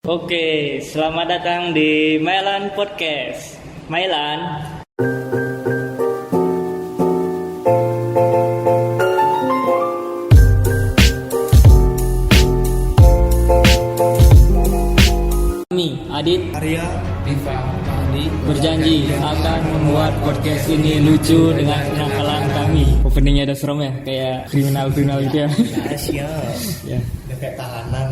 Oke, selamat datang di Mailan Podcast. Mailan. Kami, Adit, Arya, Diva, Andi berjanji akan membuat podcast ini lucu dengan kenakalan kami. Openingnya ada serem ya, kayak kriminal gitu ya. Asia, Ya. kayak tahanan.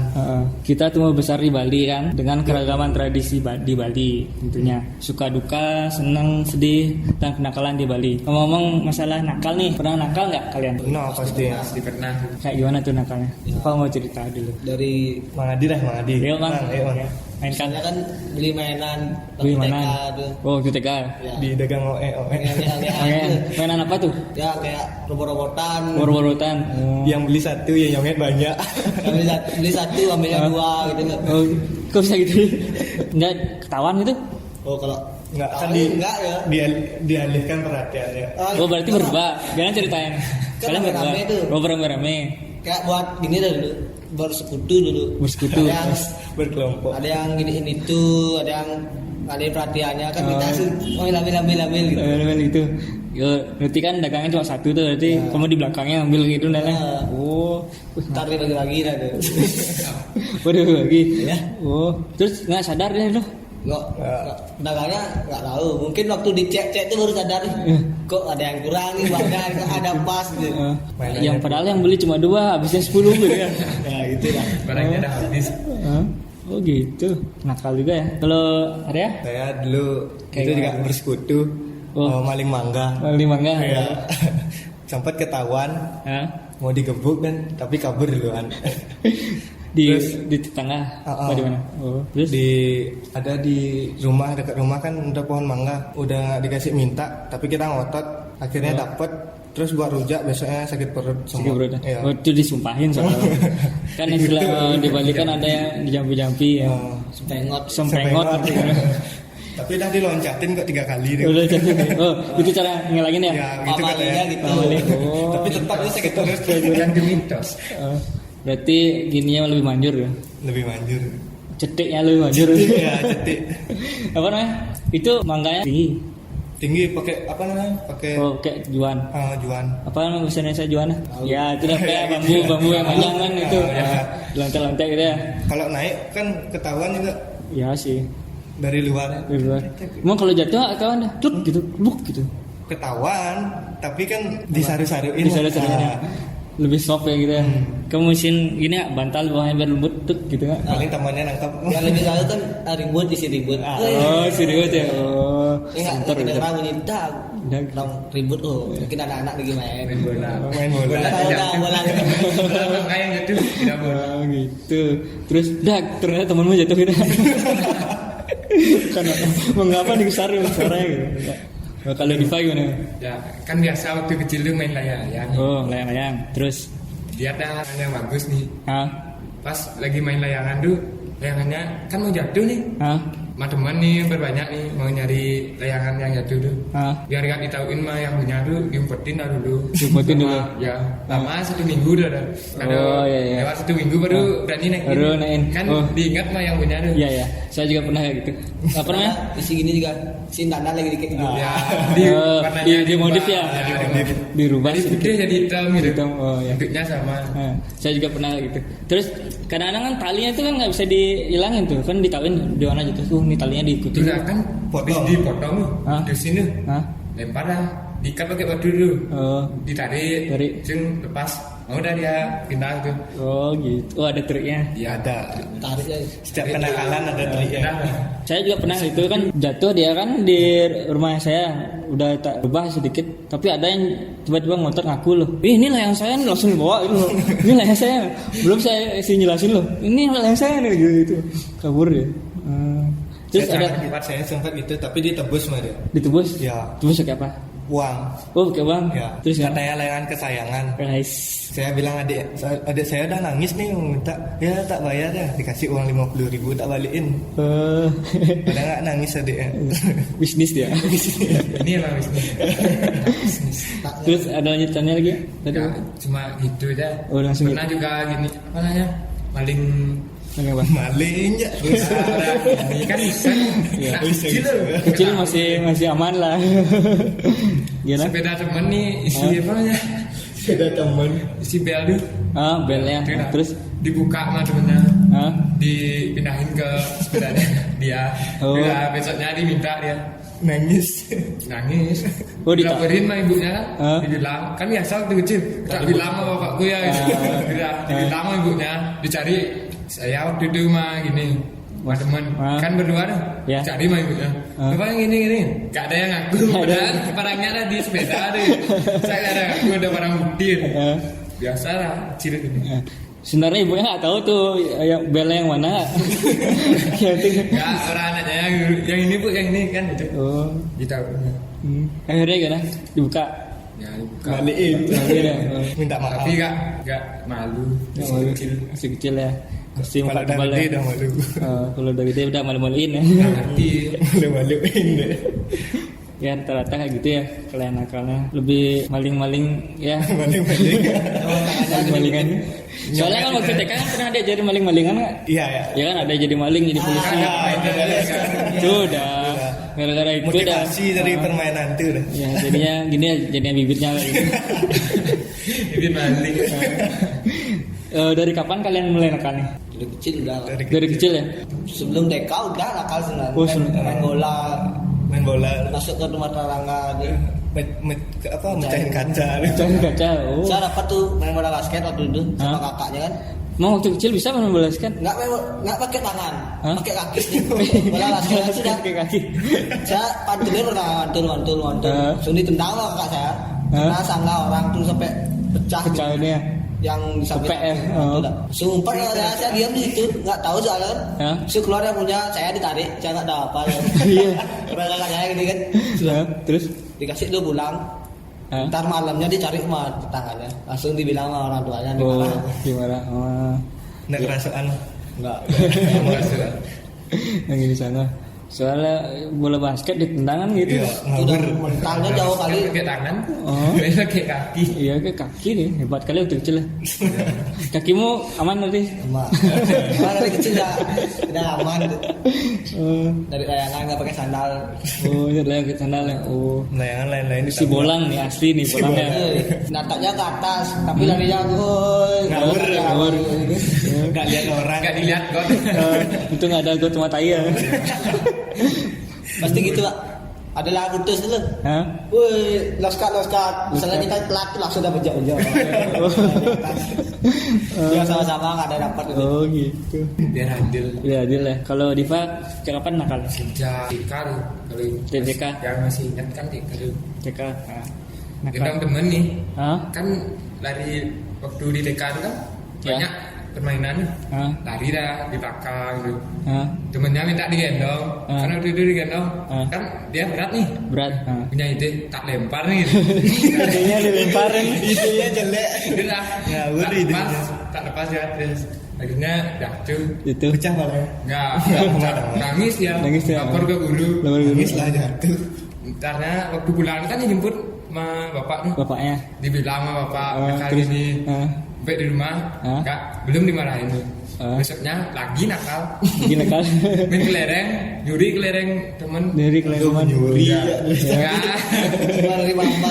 Kita tumbuh besar di Bali kan, dengan keragaman tradisi di Bali tentunya. Suka duka, senang, sedih, dan kenakalan di Bali. Ngomong masalah nakal nih, pernah nakal nggak kalian? No, pasti. pernah Kayak gimana tuh nakalnya? Apa mau cerita dulu? dari Mang Adi. Ayo bang, Ayo Bang. mainkan. saya kan beli mainan Beli waktu mana? TK tuh. Oh, itu TK. Ya. Di dagang OE. Mainan apa tuh? Ya kayak robot-robotan. Bor-borotan. Yang beli satu, yang nyonget banyak. Beli satu ambilnya dua gitu. Oh, kok bisa gitu? Enggak ketahuan gitu? Oh kalau Enggak kan enggak ya. dialihkan perhatiannya. Oh, berarti berubah. Jangan ceritain. Kan Kalian berubah. rame-rame tuh. Oh, rame-rame. Kayak buat gini dah dulu. Bersekutu dulu. Bersekutu. Ada yang, Berkelompok. ada yang gini itu, ada yang ngalihin perhatiannya kan kita sih ambil gitu. Teman-teman gitu. Yo, berarti kan dagangnya cuma satu tuh, berarti kamu di belakangnya ambil gitu nah. Oh, Ntar dibagi-bagi dah tuh. waduh lagi. Ya. Oh, terus nggak sadar deh lo. Nggak, dagangnya nggak tahu. Mungkin waktu dicek-cek tuh baru sadar kok ada yang kurang nih, banyak ada pas gitu. Yang padahal yang beli cuma 2, habisnya 10 gitu ya. Ya gitu dah. Barangnya udah habis. Oh gitu, nakal juga ya. Kalau Arya, Saya dulu Kayak itu juga gimana? bersekutu maling mangga. beli mangga. Ya. Sempat ketahuan Hah? mau digebuk kan, tapi kabur duluan. Di tetangga apa di mana? Oh, terus Ada di rumah, dekat rumah kan udah pohon mangga, udah nggak dikasih minta, tapi kita ngotot, akhirnya dapet. Terus buat rujak, besoknya sakit perut Sakit semua. perut. Iya. Oh, itu disumpahin soalnya. Kan istilah di Bali kan ada yang dijampi-jampi ya. Pengot. Sempengot. Tapi udah diloncatin kok 3 kali. Udah jadi. Oh, itu cara ngelangin ya? Ya gitu Amalinya katanya. gitu. Oh. Tapi tetap dia sakit terus. Yang dimitos. Berarti gininya lebih manjur ya. Lebih manjur. Cetiknya lebih manjur. Ya cetik. Apa namanya? Itu mangganya tinggi. Tinggi pakai apa namanya? Pakai Oh, kayak juan. juan. Apa nama bahasa Indonesia juan? Ya, itu dah kayak bambu yang panjang kan itu. Lantai-lantai gitu ya. Kalau naik kan ketahuan juga Ya sih. dari luar. Dari luar. Emang kalau jatuh atau anda tut gitu, buk gitu. Ketahuan, tapi kan disaru-saruin. Bisa ada caranya. Ah, Lebih soft ya gitu ya. Kamu mesin gini ya, bantal bawahnya biar lembut tut gitu kan. paling temannya nangkap. Yang lebih tahu kan ribut isi ribut. Oh, serius ya. Oh. Enggak, Bentar, kita bentar. orang bunyi dak. Dak. Orang ribut mungkin ada anak lagi main bola. Main bola. Bola. Kayak gitu, tidak Oh, gitu. Terus dak, ternyata temanmu jatuh gitu. Karena mengapa digesarin suaranya gitu. Oh, kalau Diva gimana? Ya, kan biasa waktu kecil tuh main layang-layang. Oh, layang-layang. Terus, Dia ada yang bagus nih. hah? Pas lagi main layangan tuh, layangannya kan mau jatuh nih. Hah? Sama teman nih berbanyak nih mau nyari layangan yang jatuh tuh. Hah? Biar gak ditauin mah yang punya tuh diumpetin dah dulu. Diumpetin dulu? Ya, lama 1 minggu dah. Oh, iya, iya. Lewat 1 minggu baru berani naikin. Baru naikin. Kan Oh. diingat mah yang punya tuh. Iya, ya. Saya juga pernah kayak gitu. Apa namanya? Isi gini juga. Si Nana lagi dikit gitu. Ya, Oh, warnanya dimodif diubah. ya? Dimodif. Dirubah Dari sedikit. putih jadi hitam gitu. Hitam, oh, ya. Bentuknya sama. Nah, saya juga pernah gitu. Terus kadang-kadang kan talinya itu kan nggak bisa dihilangin tuh, kan ditauin di mana gitu tuh, nih talinya diikutin. Terus kan Potong. dipotong tuh. Hah? Di sini Hah? lempar dah. Diikat pakai batu dulu. Oh, Ditarik. Tarik. Cung lepas. Mau dah dia pindah tuh. oh gitu. Oh ada triknya. Iya Ada. Tariknya. Setiap kenakalan ada triknya. Saya juga pernah itu kan jatuh dia kan di rumah saya udah tak berubah sedikit, tapi ada yang tiba-tiba ngotot ngaku loh. Ini layang saya nih, langsung dibawa gitu loh. Ini layang saya. Belum saya jelasin loh. Ini layang saya nih gitu. Kabur dia. Terus ada Tempat saya sempat gitu, tapi ditebus mah dia. ditebus. Ya. Tebus pakai apa? Uang. Oh pakai uang. Ya. Terus ya. Katanya layangan kesayangan. Guys. Saya bilang adik saya udah nangis nih minta, ya tak bayar ya, dikasih uang 50.000 tak balikin. Padahal nggak nangis adiknya. Bisnis dia. Ini emang bisnis. Terus ada lanjutannya lagi? Tadi Ya, apa? cuma gitu aja. Oh, langsung Pernah juga gini, apa namanya? Maling Kenapa? Maling ya. Ini kan iseng. Iya. Nah, kecil loh. Kecil masih aman lah. Gimana? Sepeda temen nih isi apa namanya? Sudah teman. Isi bel tuh. Belnya. Terus Dibuka sama temennya. Dipindahin ke sepedanya dia. Oh. Udah besoknya diminta dia. Nangis. Oh, Dilaporin sama ibunya Ah. dibilang kan biasa waktu kecil tak bilang sama bapakku ya dibilang sama ibunya dicari saya waktu itu mah gini sama temen kan berdua dah Ya. cari sama ibunya apa yang gini gak ada yang ngaku padahal barangnya ada di sepeda deh saya gak ada yang ngaku ada barang bukti biasa lah kecil gitu sebenarnya ibunya nggak tahu tuh yang bel yang mana. ya orang anaknya yang ini bu yang ini kan itu Oh. kita Akhirnya gimana? Dibuka. ya dibuka Balikin. Akhirnya. Minta maaf. tapi gak malu masih kecil Masih kecil ya. Pasti muka Kalau udah tebal gede ya. udah malu. Kalau udah gede udah malu-maluin ya. nggak ngerti Malu-maluin deh. Ya rata-rata kayak gitu ya kalian nakalnya. Lebih maling-maling ya. Maling-maling. Maling-malingan. Soalnya kan waktu TK kan pernah diajarin maling-malingan nggak? Iya ya. Ya kan ada jadi maling jadi polisi. Itu udah gara-gara itu udah. Motivasi dari permainan itu udah. Ya jadinya gini ya jadinya bibitnya kayak gitu. ini maling Dari kapan kalian mulai nakal nih? Dari kecil udah. Dari kecil ya? Sebelum TK udah nakal sebenarnya. Oh, sebelum- main bola, Main bola. masuk ke rumah tetangga. Mecahin kaca. Jangan kaca. Oh. Saya dapat tuh main bola basket waktu itu sama Hah? kakaknya kan. Mau waktu kecil bisa main bola basket? Nggak pakai tangan, Hah? pakai kaki. Bola basket kan sudah. Pakai kaki. Saya pantulin pernah mantul. Hah? Langsung ditendang sama kakak saya. Hah? Karena sangga orang tuh sampai pecah. Pecah gitu. ini ya. Yang di samping Sampai, kaki. oh. Sumpah ya, saya diam di situ, nggak tahu soalnya kan. Hah? Su keluar yang punya, saya ditarik, saya nggak tahu apa. Iya. Karena kakak saya gini kan, Hah? Terus? dikasih dulu pulang. Hah? Ntar malamnya dicari sama tetangganya, langsung dibilang sama orang tuanya di Oh, mana. gimana? Oh. Nggak kerasaan. Enggak. Yang di sana. Soalnya bola basket ditendang kan gitu. Iya, Udah ngawur. mentalnya jauh kali. pakai tangan Oh. pakai kaki Iya ke kaki nih, hebat kali waktu kecil lah. Kakimu aman nanti? Emak. Karena dari kecil udah aman. Oh, Dari layangan nggak pakai sandal. ini lah ke sandal ya. Oh, Layangan lain-lain. si bolang nih asli nih bolangnya. Nataknya ke atas, tapi larinya gue Ngawur, ngawur. Nggak lihat orang. nggak dilihat god Itu nggak ada gue cuma tai ya. Pasti gitu pak. Ada lah putus dulu. Hah? Woi, loskat. Misalnya kita telat langsung dapat jauh. Ya sama-sama nggak ada dapat gitu. Oh gitu. biar adil Ya adil ya. Kalau Diva kapan nakal? sejak TK tuh kalau TK. yang masih ingat kan TK tuh TK. Nakal. gendong temen nih Hah? kan lari waktu di TK itu kan Ya. banyak permainan nih. Hah? Lari dah di belakang gitu Hah? temennya minta digendong Ah. karena waktu itu digendong Ah. kan dia berat nih Berat. Hah? punya ide tak lempar nih Idenya dilemparin. Idenya jelek. udah Ngawur tak idenya. lepas tak lepas ya terus akhirnya jatuh Itu. Pecah malah. nggak nangis ya Nangis ya. lapor ke guru Nangis lah jatuh. karena waktu pulang kan dijemput sama bapak nih Bapaknya. dibilang sama bapak Ah, nakal terus? ini Ah. sampai di rumah Ah. nggak belum dimarahin tuh Ah. besoknya lagi nakal Lagi nakal. main kelereng nyuri kelereng temen Dari kelemahan. Nyuri. ya Dari mama.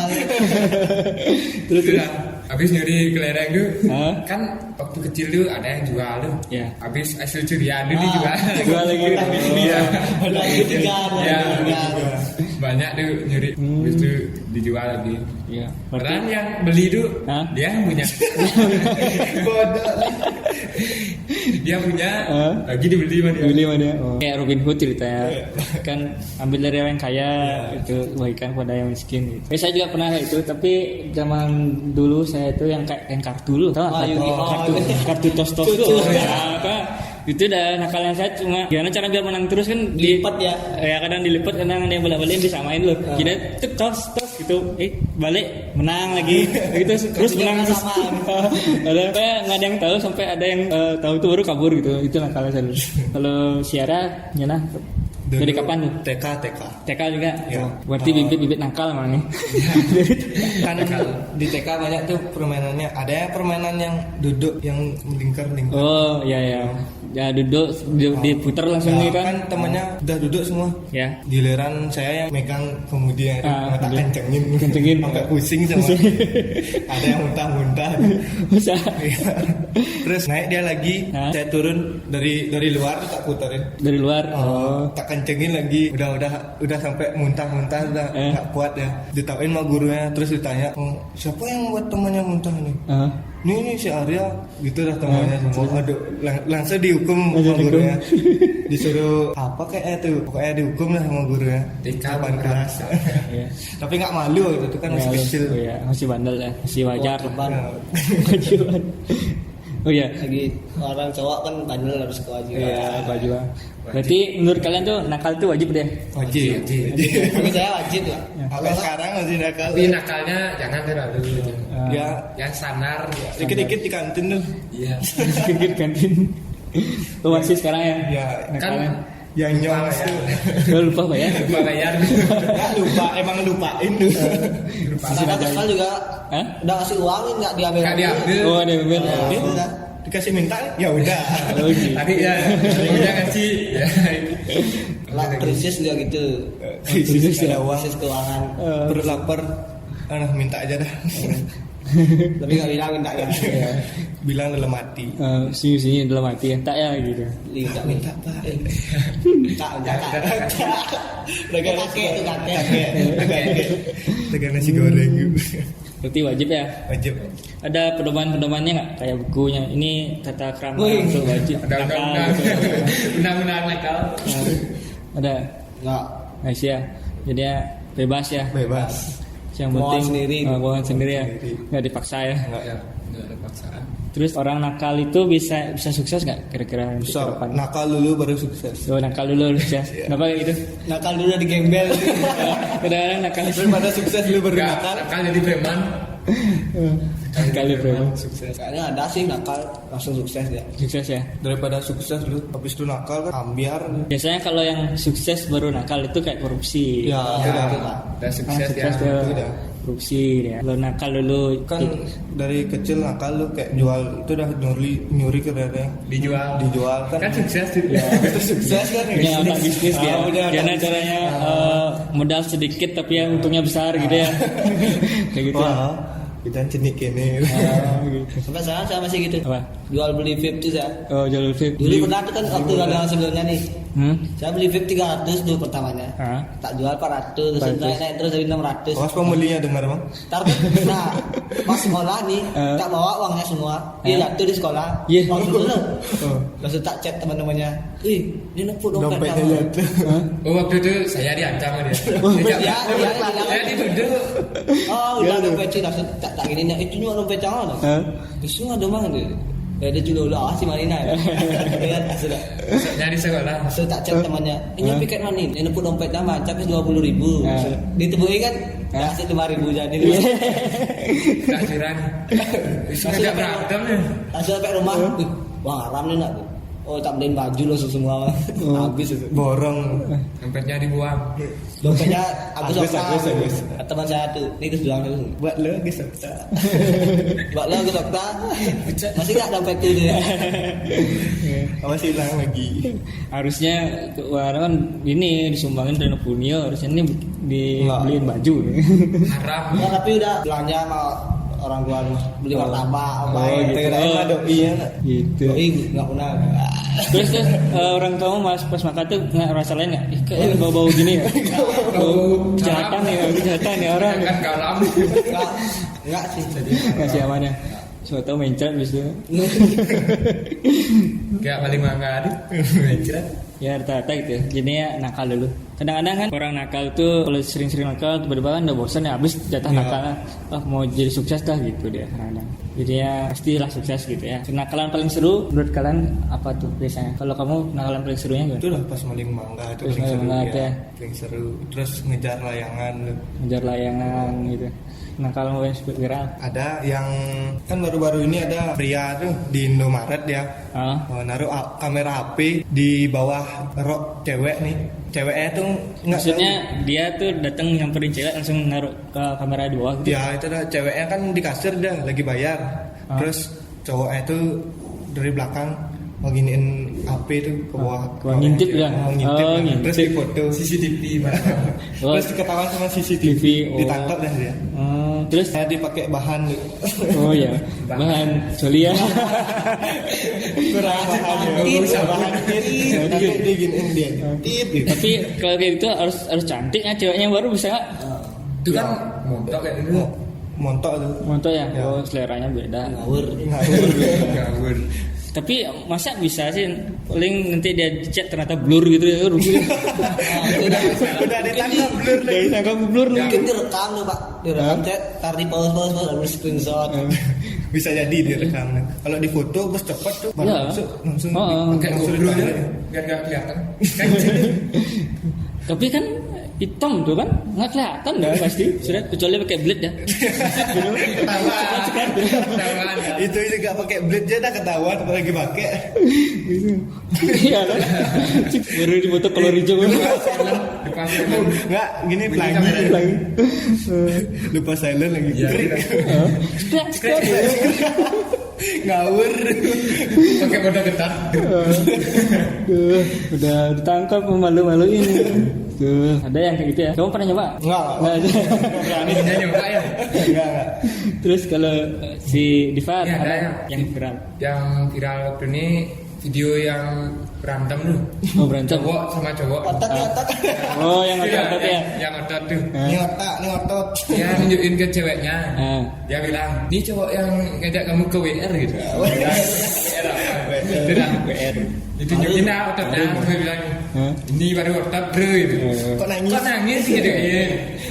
Terus Udah. Habis nyuri kelereng tuh Hah? kan waktu kecil tuh ada yang jual tuh Ya. habis hasil curian tuh dijual Jual lagi. Iya. Lagi tiga. Ya, banyak tuh nyuri habis itu dijual lagi Iya. padahal yang beli tuh Hah? dia yang punya dia punya Hah? lagi dibeli sama dia Beli sama dia. Oh. Kayak Robin Hood ceritanya. Kan ambil dari orang kaya itu bagikan pada yang miskin gitu. Saya juga pernah kayak itu tapi zaman dulu saya itu yang kayak kartu dulu. Tahu nggak? Oh, Yu-Gi-Oh. kartu tos-tos Cucu. tuh. Ya, apa? Itu udah nakalnya saya cuma gimana cara biar menang terus kan Dilipat ya. Ya kadang dilipat kadang ada yang balik-balik disamain loh. Kira tuk tos gitu. Balik menang lagi. Gitu terus menang terus. Ada kayak nggak ada yang tahu sampai ada yang tahu itu baru kabur gitu. Itu nakalnya saya dulu. Kalau Siara gimana? Dari kapan tuh? TK. TK juga. Ya. Oh, berarti bibit-bibit nakal malah nih. Kan di TK banyak tuh permainannya. Ada yang permainan yang duduk yang melingkar-lingkar. Oh iya ya. Ya duduk diputar langsung nih kan. Kan temannya udah duduk semua. Ya. Giliran saya yang megang kemudian tak udah. kencengin sampai pusing semua. Ada yang muntah-muntah. Bisa. Iya. Terus naik dia lagi, Hah? saya turun dari luar tak puterin. Dari luar. Tak kencengin lagi, udah sampai muntah-muntah, udah nggak kuat ya. Ditauin sama gurunya, terus ditanya, siapa yang buat temannya muntah nih? Ini si Arya, gitu dah temannya semua. Aduh, langsung dihukum sama gurunya. Disuruh apa kayak itu, pokoknya dihukum lah sama gurunya. Tikam Papan keras. Iya. Tapi nggak malu itu kan masih kecil. Oh ya, masih bandel ya, masih wajar. Kewajiban. Kewajiban. Oh iya. Lagi orang cowok kan bandel harus kewajiban. Iya, kewajiban. Berarti menurut kalian tuh nakal tuh wajib deh. Wajib. Bagi saya wajib lah. Sampai sekarang masih nakal. Tapi nakalnya jangan terlalu. Ya, Yang sanar. dikit-dikit di kantin tuh. Iya. Sedikit kantin. Tuh masih sekarang ya. Ya, Nakalnya. yang nyong Lupa tuh. Lo lupa Pak ya? Lupa bayar. Nggak lupa, emang lupain tuh. Kadang kesal juga Hah? udah kasih uang nggak diambil. Nggak diambil. Oh ada bebel. Ya, udah. Dikasih minta, ya udah. Oh gitu. Tadi ya, udah ngasih. Ya. Lah krisis juga gitu. Krisis ada uang, Krisis keuangan. perut lapar, minta aja dah. Tapi nggak bilang minta kan. Bilang dalam hati. Senyum-senyum dalam hati ya. Tak ya gitu. Minta pak. Tak. Kakek itu kakek. Dengan nasi goreng gitu. Berarti wajib ya. Wajib. Ada pedoman-pedomannya nggak? Kayak bukunya. Ini tata krama Wih. untuk wajib. Ada Nakal, undang-undang. gitu. Undang-undang nakal. Ada. Nggak. Nice ya. Jadi ya bebas ya. Bebas. Yang Mauan penting sendiri. mauan sendiri ya. Sendiri. Nggak dipaksa ya. Enggak ya. Nggak ada paksaan. Terus orang nakal itu bisa sukses nggak kira-kira nanti ke Bisa depan? nakal dulu baru sukses. Oh, nakal dulu sukses. Kenapa kayak gitu? Nakal dulu udah digembel. Kadang-kadang nakal Daripada sukses dulu baru Nggak, nakal. nakal jadi preman. Nakal bro. Sukses. Kayaknya ada sih nakal langsung sukses dia. Sukses ya. Daripada sukses dulu, habis itu nakal kan ambiar. Biasanya kalau yang sukses baru nakal itu kayak korupsi. Ya, Ya, udah. itu, Pak. Udah sukses ya. Sukses dia. itu udah. Korupsi dia. Kalau nakal dulu Kan dari kecil nakal lu kayak jual itu udah nyuri ke daerah dijual kan. Kan sukses. Itu sukses kan. punya otak bisnis dia. Udah Gimana caranya modal sedikit tapi yang untungnya besar gitu ya. Kayak gitu. Wah, kita cenik ini. Gitu. Sampai sekarang saya masih gitu. Apa? Jual beli vape tuh saya. Oh, jalur vape. Dulu pernah tuh kan waktu gagal sebelumnya nih. Saya beli vape 300 dulu pertamanya. Hah? Tak jual 400 terus 400. naik terus jadi 600. Awas pembelinya dengar bang. Nah, pas sekolah nih, tak bawa uangnya semua. Dia jatuh di sekolah. Iya. Uang dulu. Oh. Langsung tak chat teman-temannya. Dia nepuk dompet Dompetnya kamu." jatuh. Oh waktu itu saya diancam sama dia. Dia bilang, Saya dituduh. "Oh, udah dompet sih langsung tak gini nih. Itu nyuruh dompet jangan." Hah? Itu ada mana dia? Dia dulu si Marina. Ya, sudah. Nyari sekolah. Langsung tak chat temannya. Ini piket mana nih? Ini nepuk dompet nama, capek 20.000. Ditemuin kan? Kasih 5.000 jadi. Tak curang. Bisa nggak berantem ya. Langsung sampai rumah. Wah, haram nih nak. Oh, tak beliin baju lo semua. Habis itu. Borong. Dompetnya dibuang. Dompetnya aku Agus. teman saya tuh. Ini Gus bilang tuh. Buat lo bisa. Buat lo Gus Okta. Masih enggak dompet itu dia. Awas hilang lagi. Harusnya keuangan kan ini disumbangin Reno Punio, harusnya ini dibeliin baju. Haram. Nah, tapi udah belanja sama orang tua rumah. Beli martabak apa gitu. Kirain mah doi ya. Gitu. Doi enggak pernah. Terus orang tua pas makan tuh nggak rasa lain nggak? Kayak bau-bau gini ya. Bau kejahatan ya orang. Kan galam. Enggak sih. Ngasih amannya. Suatu mencret bisa. Kayak paling mangga. Mencret. Ya rata-rata gitu ya. Jadi ya nakal dulu. Kadang-kadang kan orang nakal tuh kalau sering-sering nakal tiba-tiba kan udah bosan ya habis jatah nakal. Mau jadi sukses dah gitu dia kadang-kadang. Jadi ya pastilah sukses gitu ya. Kenakalan paling seru menurut kalian apa tuh biasanya? Kalau kamu kenakalan paling serunya gimana? Itu lah pas maling mangga itu Pas paling maling seru mangga ya. ya. Paling seru. Terus ngejar layangan. Ngejar layangan gitu. Nakal yang viral. Ada yang kan baru-baru ini ada pria tuh di Indomaret ya. Naruh kamera HP di bawah rok cewek nih. Ceweknya tuh nggak Maksudnya dia tuh datang nyamperin cewek langsung naruh ke kamera di bawah gitu. ya itu dah ceweknya kan di kasir dah lagi bayar. Terus cowoknya tuh dari belakang nginiin HP tuh ke bawah. Ngintip kan? Ngintip. Oh, Terus ngintip. di foto CCTV Mas. terus diketahuan sama CCTV, ditangkap dah dia. Terus Saya dipakai bahan oh ya, bahan Joli ya. kurang bahan ya. Bahan tapi diginiin dia. Tip gitu. Tapi kalau kayak gitu harus cantik ya ceweknya baru bisa nggak? Itu kan montok kayak gitu. Montok tuh. Monto ya? Oh seleranya beda. Ngawur. Ngawur. Tapi masa bisa sih paling nanti dia chat ternyata blur gitu ya rugi. Udah ditangkap blur lagi. Dari tangkap blur lagi. Mungkin direkam tuh Pak, direkam chat, tar di pause lalu screenshot. Bisa jadi direkam. Kalau di foto bos cepat tuh baru Iya. langsung Kayak langsung GoPro ditangkap. ya. Biar nggak kelihatan. Tapi kan hitam tuh kan nggak kelihatan dah pasti sudah kecuali pakai blade ya. Ketahuan. Itu juga pakai blade aja dah ketahuan apalagi pakai. Iya kan? Baru di foto kolor hijau kan. Depan Enggak, gini Bunyi pelangi kameranya. lagi. Lupa silent lagi. Iya, Krik. Skrak. Ngawur. pakai mode ketat. Duh, udah ditangkap malu-maluin. Tuh, ada yang kayak gitu ya. Kamu pernah nyoba? Enggak. Nggak ada. Beraninya nyoba ya. Enggak. Terus kalau si Diva Ya, ada ada ya. yang viral. Yang viral waktu ini video yang berantem tuh. Oh berantem. Cowok sama cowok. Otak ya otak. Oh yang Iya, otot ya. Yang otot tuh. Ini otot. Dia nunjukin ke ceweknya. Ah. Dia bilang, ini cowok yang ngajak kamu ke WR gitu. WR apa? Itu dah WR. Ditunjukin dah ototnya. Dia bilang, Hah? ini baru otot bro gitu. Kok nangis? Kok nangis gitu ya?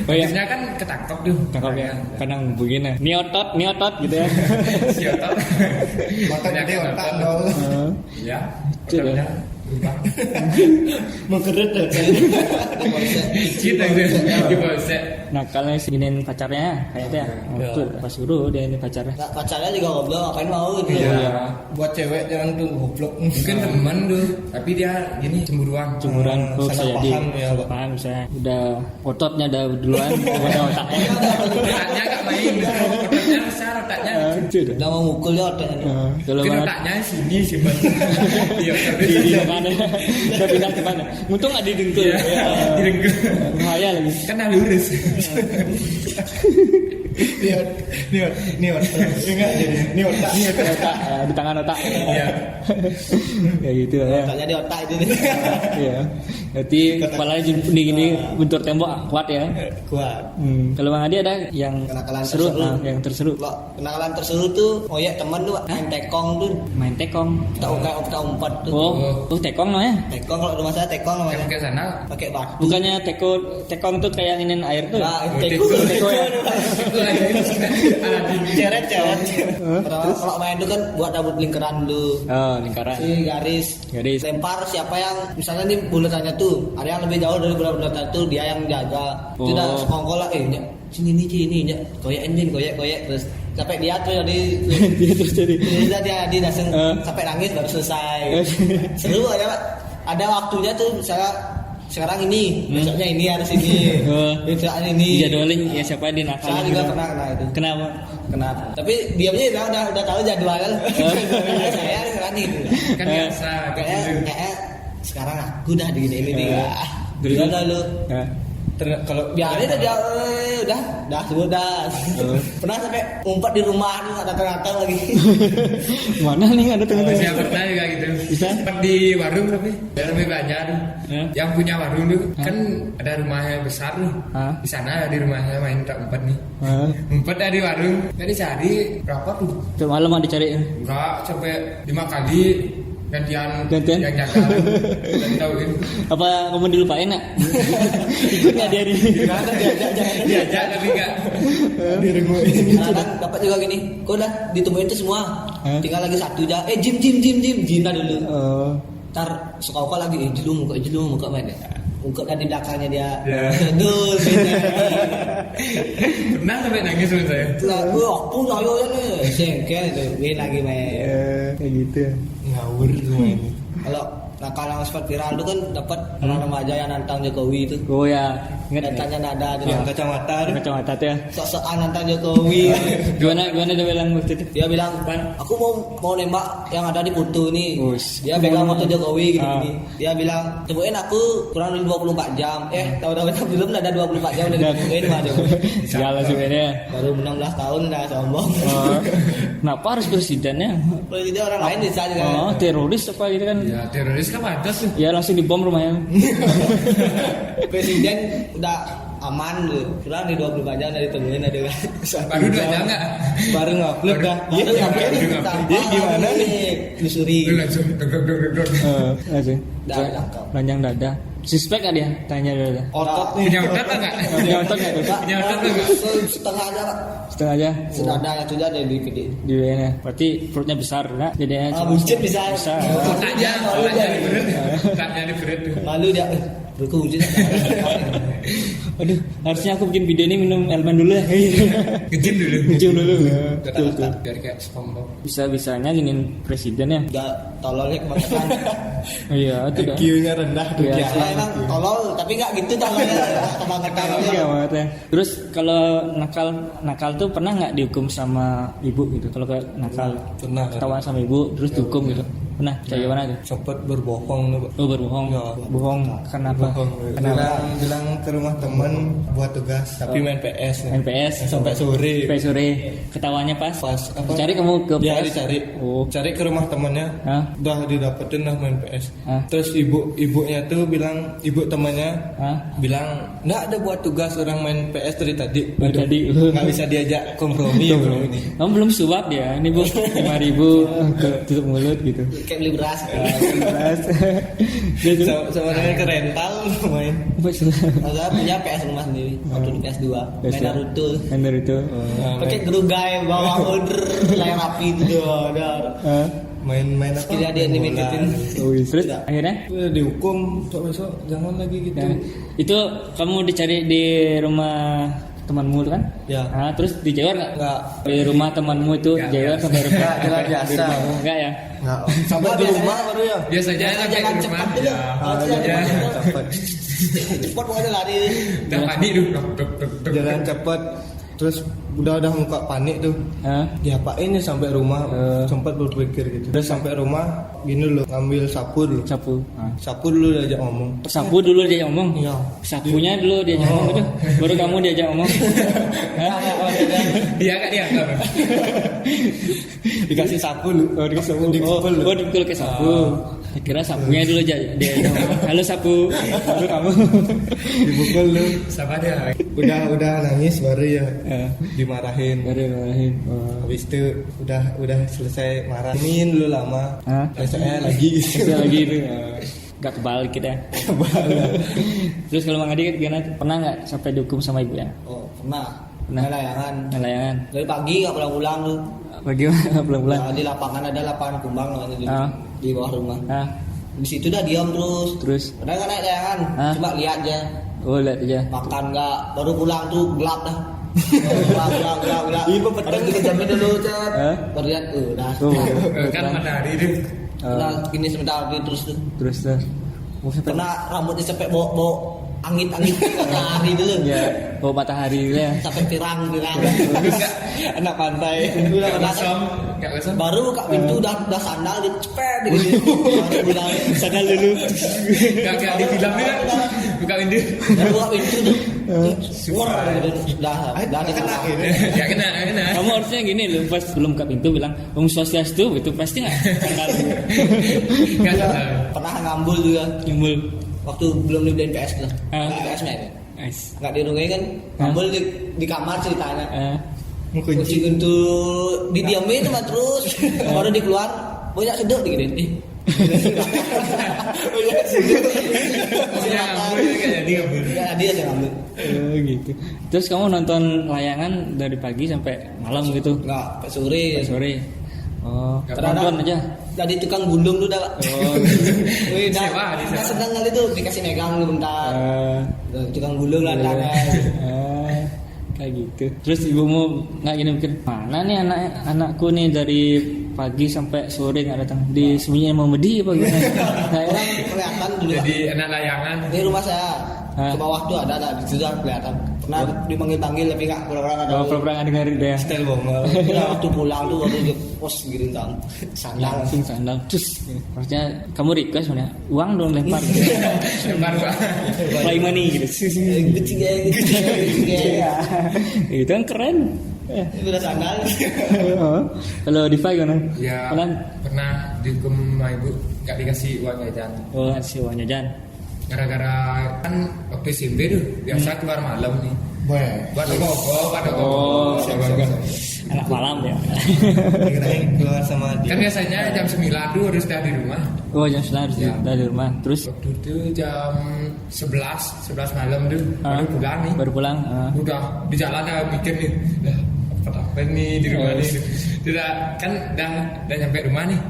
Oh, iya. Biasanya kan ketangkep tuh. Tangkap ya. Kadang begini. Ini otot gitu ya. Si otot. Otot gede otak dong. Ah. Ya, Cik, ototnya. Lumpang. Mau keret tuh. Cita gitu. Di polsek. Nakalnya seginin pacarnya kayak itu ya. Tuh pas suruh dia ini pacarnya. Nah, pacarnya juga goblok, ngapain mau gitu. Iya. Buat cewek jangan tuh goblok. Mungkin temen tuh, tapi dia gini cemburuan. Cemburan oh, salah bisa jadi. paham ya, Pak. Paham bisa. Udah ototnya udah duluan daripada otaknya. Otaknya gak main, otaknya besar otaknya. Sudah. Udah mau mukul ya otaknya. Kalau Mungkin banget otaknya sini sih bang. Iya, di mana udah pindah ke mana untung nggak didengkul Iya, didengkul. bahaya lagi Kan dah lurus. Ini otak. Enggak jadi. Ini otak. otak di tangan otak Iya. ya gitu ya Otaknya di otak itu. iya berarti kepalanya gini bentur tembok kuat ya. Kuat. Kalau Bang Adi ada yang Kenakalan seru terseru. yang terseru Kalau kenakalan terseru tuh, oh ya temen tuh main tekong tuh, main tekong kita umpat tuh. oh tekong namanya Tekong kalau rumah saya tekong namanya. Yang ke sana. Pakai batu. bukannya tekong tuh kayak nginin air tuh Nah, Oh, tekong. teko ya Ceret. Kalau main itu kan buat rambut lingkaran dulu. oh lingkaran Si garis lempar siapa yang misalnya nih bulatannya tuh ada yang lebih jauh dari bulatan tuh dia yang jaga. Oh. Tidak sekongkol lah sini koyak terus sampai dia tuh jadi dia terus jadi dia langsung sampai nangis baru selesai. Seru aja Pak. Ada waktunya tuh misalnya sekarang ini, besoknya ini harus ini, besoknya ini. dijadwalin ya siapa di nakal Saya juga pernah kena itu. kenapa Kenapa? Tapi diamnya udah tahu jadwal. Saya sekarang itu. Kan biasa. Kayaknya sekarang aku udah di ini nih. Terus? Udah lu. Nah, Kalau Biarin aja sudah. Pernah sampai umpat di rumah tuh nggak datang lagi. mana nih ada tengah-tengah Saya pernah juga gitu. Bisa? Sempat di warung tapi ya lebih banyak tuh. Ya. Yang punya warung tuh kan ada rumahnya besar tuh. Hah? Di sana di rumahnya main tak umpat nih. Hah? Umpat dari warung. Jadi cari berapa tuh? Tuh malam ada dicari Enggak sampai 5 kali gantian Gantian? yang jaga. Dan tahuin. apa kamu dilupain nggak ikut nggak dia di Diajak tapi enggak. Nah, kan dapat juga gini. Kok udah ditemuin tuh semua. Hah? Tinggal lagi satu aja. Jim Jina dulu. oh Ntar suka lagi jelum muka main. Ungkap kan di belakangnya dia. Ya. Aduh, Pernah sampai nangis sama saya. lagu aku saya nih sengkel itu main lagi main. kayak gitu ngawur semua ini. Kalau nakal yang sempat viral itu kan dapat orang remaja yang nantang Jokowi itu. oh ya Ingat Datanya nada dulu. Yang kacamata tuh. kacamata tuh ya. Sok-sokan nantang Jokowi. Gimana dia bilang waktu itu? Dia bilang, aku mau nembak yang ada di foto nih. Us. Dia pegang foto Jokowi gini, Ah. gini. Dia bilang, temuin aku kurang dari 24 jam. Tahu-tahu belum ada 24 jam udah ditemuin mah Jokowi. Segala sebenarnya. Baru 16 tahun udah sombong. Oh, kenapa harus presidennya? Presiden orang lain bisa juga. Oh, teroris apa gitu kan? Ya teroris kan ada tuh. Ya langsung dibom rumahnya. Presiden udah aman tuh. Kurang di 24 jam udah ditemuin ada kan. Baru 2 jam nggak? Baru ngupload dah. Iya, Jadi gimana nih? Telusuri. Lu langsung deg. Langsung. Dah, lengkap. Ranjang dada. Suspek nggak dia? Tanya dulu. Otot nih. Punya otot nggak? Punya otot nggak tuh? Punya otot nggak? Setengah aja pak. Setengah aja. Sedada yang sudah jadi gede. Di WN. Berarti perutnya besar, nak? Jadinya Buncit bisa. Besar. Otaknya di perut. Otaknya di perut tuh. Malu dia. Berku buncit. Aduh, harusnya aku bikin video ini minum elemen dulu ya. Ngejim dulu. Ngejim dulu. Betul. Biar kayak SpongeBob. Bisa-bisanya giniin presiden ya. Udah tololnya kebanyakan. Iya, itu dah. IQ-nya rendah tuh. Iya. Ya emang tolol tapi nggak gitu tololnya kebanyakan. Iya banget ya. Terus kalau nakal tuh pernah nggak dihukum sama ibu gitu? Kalau kayak nakal Pernah. ketahuan sama ibu terus dihukum gitu? Pernah? Kayak gimana tuh? Sempat berbohong tuh, Pak. Oh berbohong. Ya. Bohong kenapa? Bilang ke rumah temen buat tugas tapi main PS nih. Main PS Sampai sore. sampai sore. Ketawanya pas. Pas apa? Cari kamu ke Ya PS. dicari. Oh. Cari ke rumah temennya. Hah? Udah didapetin lah main PS. Hah? Terus ibunya tuh bilang, ibu temannya Hah? bilang nggak ada buat tugas orang main PS dari tadi. Dari Waduh, tadi. nggak bisa diajak kompromi bro ini. Kamu belum suap dia. Ini bu 5.000 ke tutup mulut gitu. Kayak beli beras. Beras. Dia tuh. Sebenarnya ke rental main. Saya punya PS rumah sendiri. Waktu di PS2 main Naruto. Kan dari itu. Pakai gerugai bawa order layar api itu udah. Main apa? Sekiranya dia limitin. Oh, terus akhirnya Udah dihukum besok jangan lagi gitu. ya, itu kamu dicari di rumah temanmu itu kan? Ya. Ah, terus dijawar nggak? Nggak. Di rumah temanmu itu jawar sampai rumah? Nggak, jalan biasa. Enggak ya? Nggak, sampai di rumah baru ya. Biasa aja sampai Jangan ke cepat rumah. dulu. Ya. Cepet. Cepat pokoknya lari. Udah panik tuh. Jalan cepet. Terus udah muka panik tuh. Hah? Diapain ya sampai rumah? Sempat berpikir gitu. Udah sampai rumah gini loh, ngambil sapu dulu. Sapu. Ah. Sapu dulu diajak ngomong. Sapu dulu dia ngomong. Iya. Sapunya dulu dia ngomong gitu. Baru kamu diajak ngomong. Hah? Dia nggak dianggap. Dikasih sapu lu. Oh, dikasih sapu. Dipukul lu. Oh, dipukul ke sapu. Kira sapunya dulu dia ngomong. Halo sapu. Baru kamu. Dipukul lu. Sama dia. Udah nangis baru ya dimarahin. Baru marahin. Oh. Habis itu udah selesai marah. Ini dulu lama. Hah? Saya lagi. Bisa lagi itu. Gak kebalik kita. Terus kalau Mang Adi gimana? Pernah nggak sampai dihukum sama ibu ya? Oh pernah. Pernah. Main layangan. Layangan. Dari pagi nggak pulang-pulang tuh. Bagaimana pulang-pulang? Nah, di lapangan ada lapangan kumbang namanya Ah. di bawah rumah. Ah, Di situ dah diam terus. terus. Padahal nggak naik layangan, Ah. cuma lihat aja. Oh lihat aja. Makan nggak, baru pulang tuh gelap dah. Gelap. Iya, petang. Harus kita jamin dulu Cep. Hah? Baru lihat udah. Oh, Kan matahari itu. Udah gini sebentar terus tuh. terus terus. Oh, sampai Pernah rambutnya sampai bau angin matahari dulu. ya, oh matahari gitu ya. Sampai pirang. Anak pantai. Udah Nggak pernah. kosong. Nggak kosong. Baru buka pintu udah sandal dicepet gitu. Baru bilang Sadar dulu. Nggak kayak di film ya. Buka pintu. baru buka pintu tuh. Suar udah Kena gitu. Ya kena. Kamu harusnya gini loh, pas belum buka pintu bilang Om Swastiastu itu pasti nggak sadar. Nggak salah. Pernah ngambul juga Nyumbul. waktu belum dibeliin PS tuh. Ah. Beli PS nya Nice. nggak dirungin kan ngambul di kamar ceritanya. Kunci. Kunci pintu didiamin sama terus baru dikeluar banyak sedot digini. Maksudnya ngambul nggak jadi ngambul. Ya dia aja ngambil. Gitu. Terus kamu nonton layangan dari pagi sampai malam gitu? Nggak sampai sore. Sampai sore. Oh, Kadang-kadang nonton aja. Jadi tukang gulung tuh dah. Oh. Wih, dah. Sewa, disewa. Nggak sedang kali tuh dikasih megang dulu bentar. Tukang gulung lah tangan. Kayak gitu. Terus ibumu nggak gini mikir mana nih anakku nih dari pagi sampai sore nggak datang. Disembunyiin sama Medi apa gimana? Saya Kelihatan dulu. Jadi anak layangan. Di rumah saya ke bawah tuh ada di situ kelihatan. Pernah dipanggil tapi nggak pura-pura ada. pura-pura nggak dengar dia. Style bohong. Ya, waktu pulang tuh waktu dia pos gitu kan. Sandal. Langsung sandal. Terus maksudnya kamu request mana? Uang dong lempar. Lempar Pak. Play money gitu. Gitu ya. Itu kan keren. Udah sandal. Kalau Diva gimana? Ya Kalian? pernah dihukum sama ibu nggak dikasih uang jajan. Oh, kasih uang jajan. Gara-gara kan waktu SMP tuh biasa keluar malam nih. Buat pada Oh, anak malam ya. Kirain keluar sama dia. Kan biasanya jam 9 tuh harus udah di rumah. Oh, jam 9 harus Ya. dari rumah. Terus Waktu itu jam 11 malam tuh baru pulang nih. baru pulang. Udah di jalan udah mikir nih. Lah, apa nih di rumah nih. Tidak kan udah nyampe rumah nih.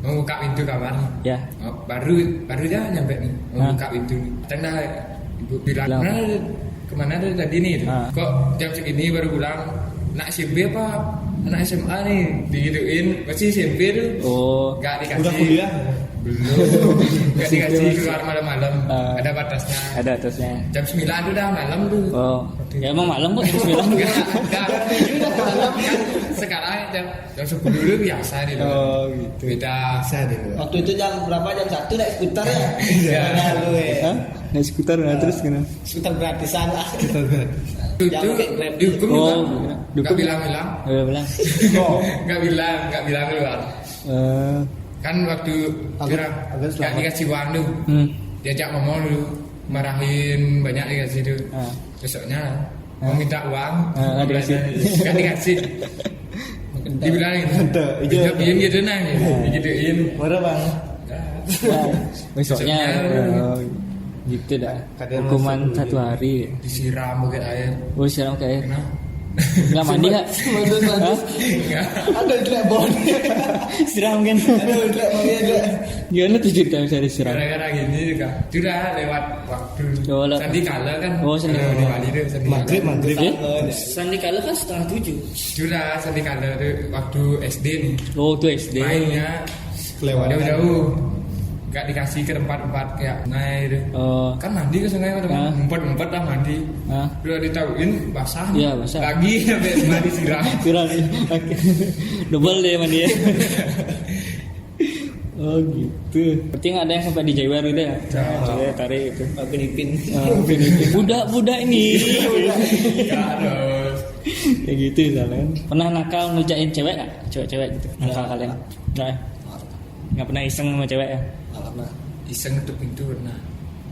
Mau buka pintu kamar nih. Ya. Oh, baru aja nyampe nih. Mau buka pintu nih. Tanda ibu bilang, kemana ada tadi nih? Kok jam segini baru pulang? Anak SMP apa? Anak SMA nih? Digituin. Masih SMP tuh. Oh, Gak dikasih. Udah kuliah. Belum. Gak dikasih keluar malam-malam. Ada batasnya. ada atasnya. Jam 9 tuh udah malam tuh. Oh, ya emang malam kok jam 9. Enggak. Sekarang jam 10 dulu biasa nih. Oh gitu. Beda. Bisa deh. Waktu itu jam berapa? Jam 1 naik skuter ya? Iya. Lalu ya. Hah? Naik skuter terus gimana? Skuter gratisan lah. Itu dihukum juga. Oh, Gak dihukum. bilang-bilang. Udah bilang. Gak bilang keluar. Kan waktu gak dikasih uang tuh. Diajak ngomong dulu. Marahin banyak dikasih tuh. Besoknya mau minta uang. Gak dikasih. Gak dikasih. Dibilangin. Hidupin gitu nah. Digituin. Marah bang. Besoknya gitu dah. Kadang Hukuman masuk 1 hari. Disiram pakai air. Oh, siram kayak Kenapa? nggak mandi nggak? Hah? Enggak. Ada jelek bon. Siram kan? Ada jelek bon ya. Gimana tuh cerita bisa disiram? Gara-gara gini juga. Sudah lewat waktu. Oh, lewat. Sandi kala kan. Oh, Sandi kala. Di Bali tuh Sandi Maghrib. Sandi kala kan 6:30. Sudah Sandi kala tuh waktu SD nih. Oh, tuh SD. Mainnya Kelewatan. jauh-jauh. Gak dikasih ke tempat-tempat kayak sungai itu. Oh. Kan mandi ke sungai kan. Ngumpet-ngumpet lah mandi. Udah ditauin basah. Iya, basah. Lagi sampai mandi siram. Siram. Double deh mandi ya. Oh gitu. Berarti nggak ada yang sampai dijewer gitu ya? Saya tarik itu. Pinipin. Budak ini. Harus. Ya gitu kalian. Pernah nakal ngerjain cewek nggak? Cewek-cewek gitu. Nakal kalian? Nggak ya? Nggak pernah iseng sama cewek ya? Iseng tutup pintu pernah.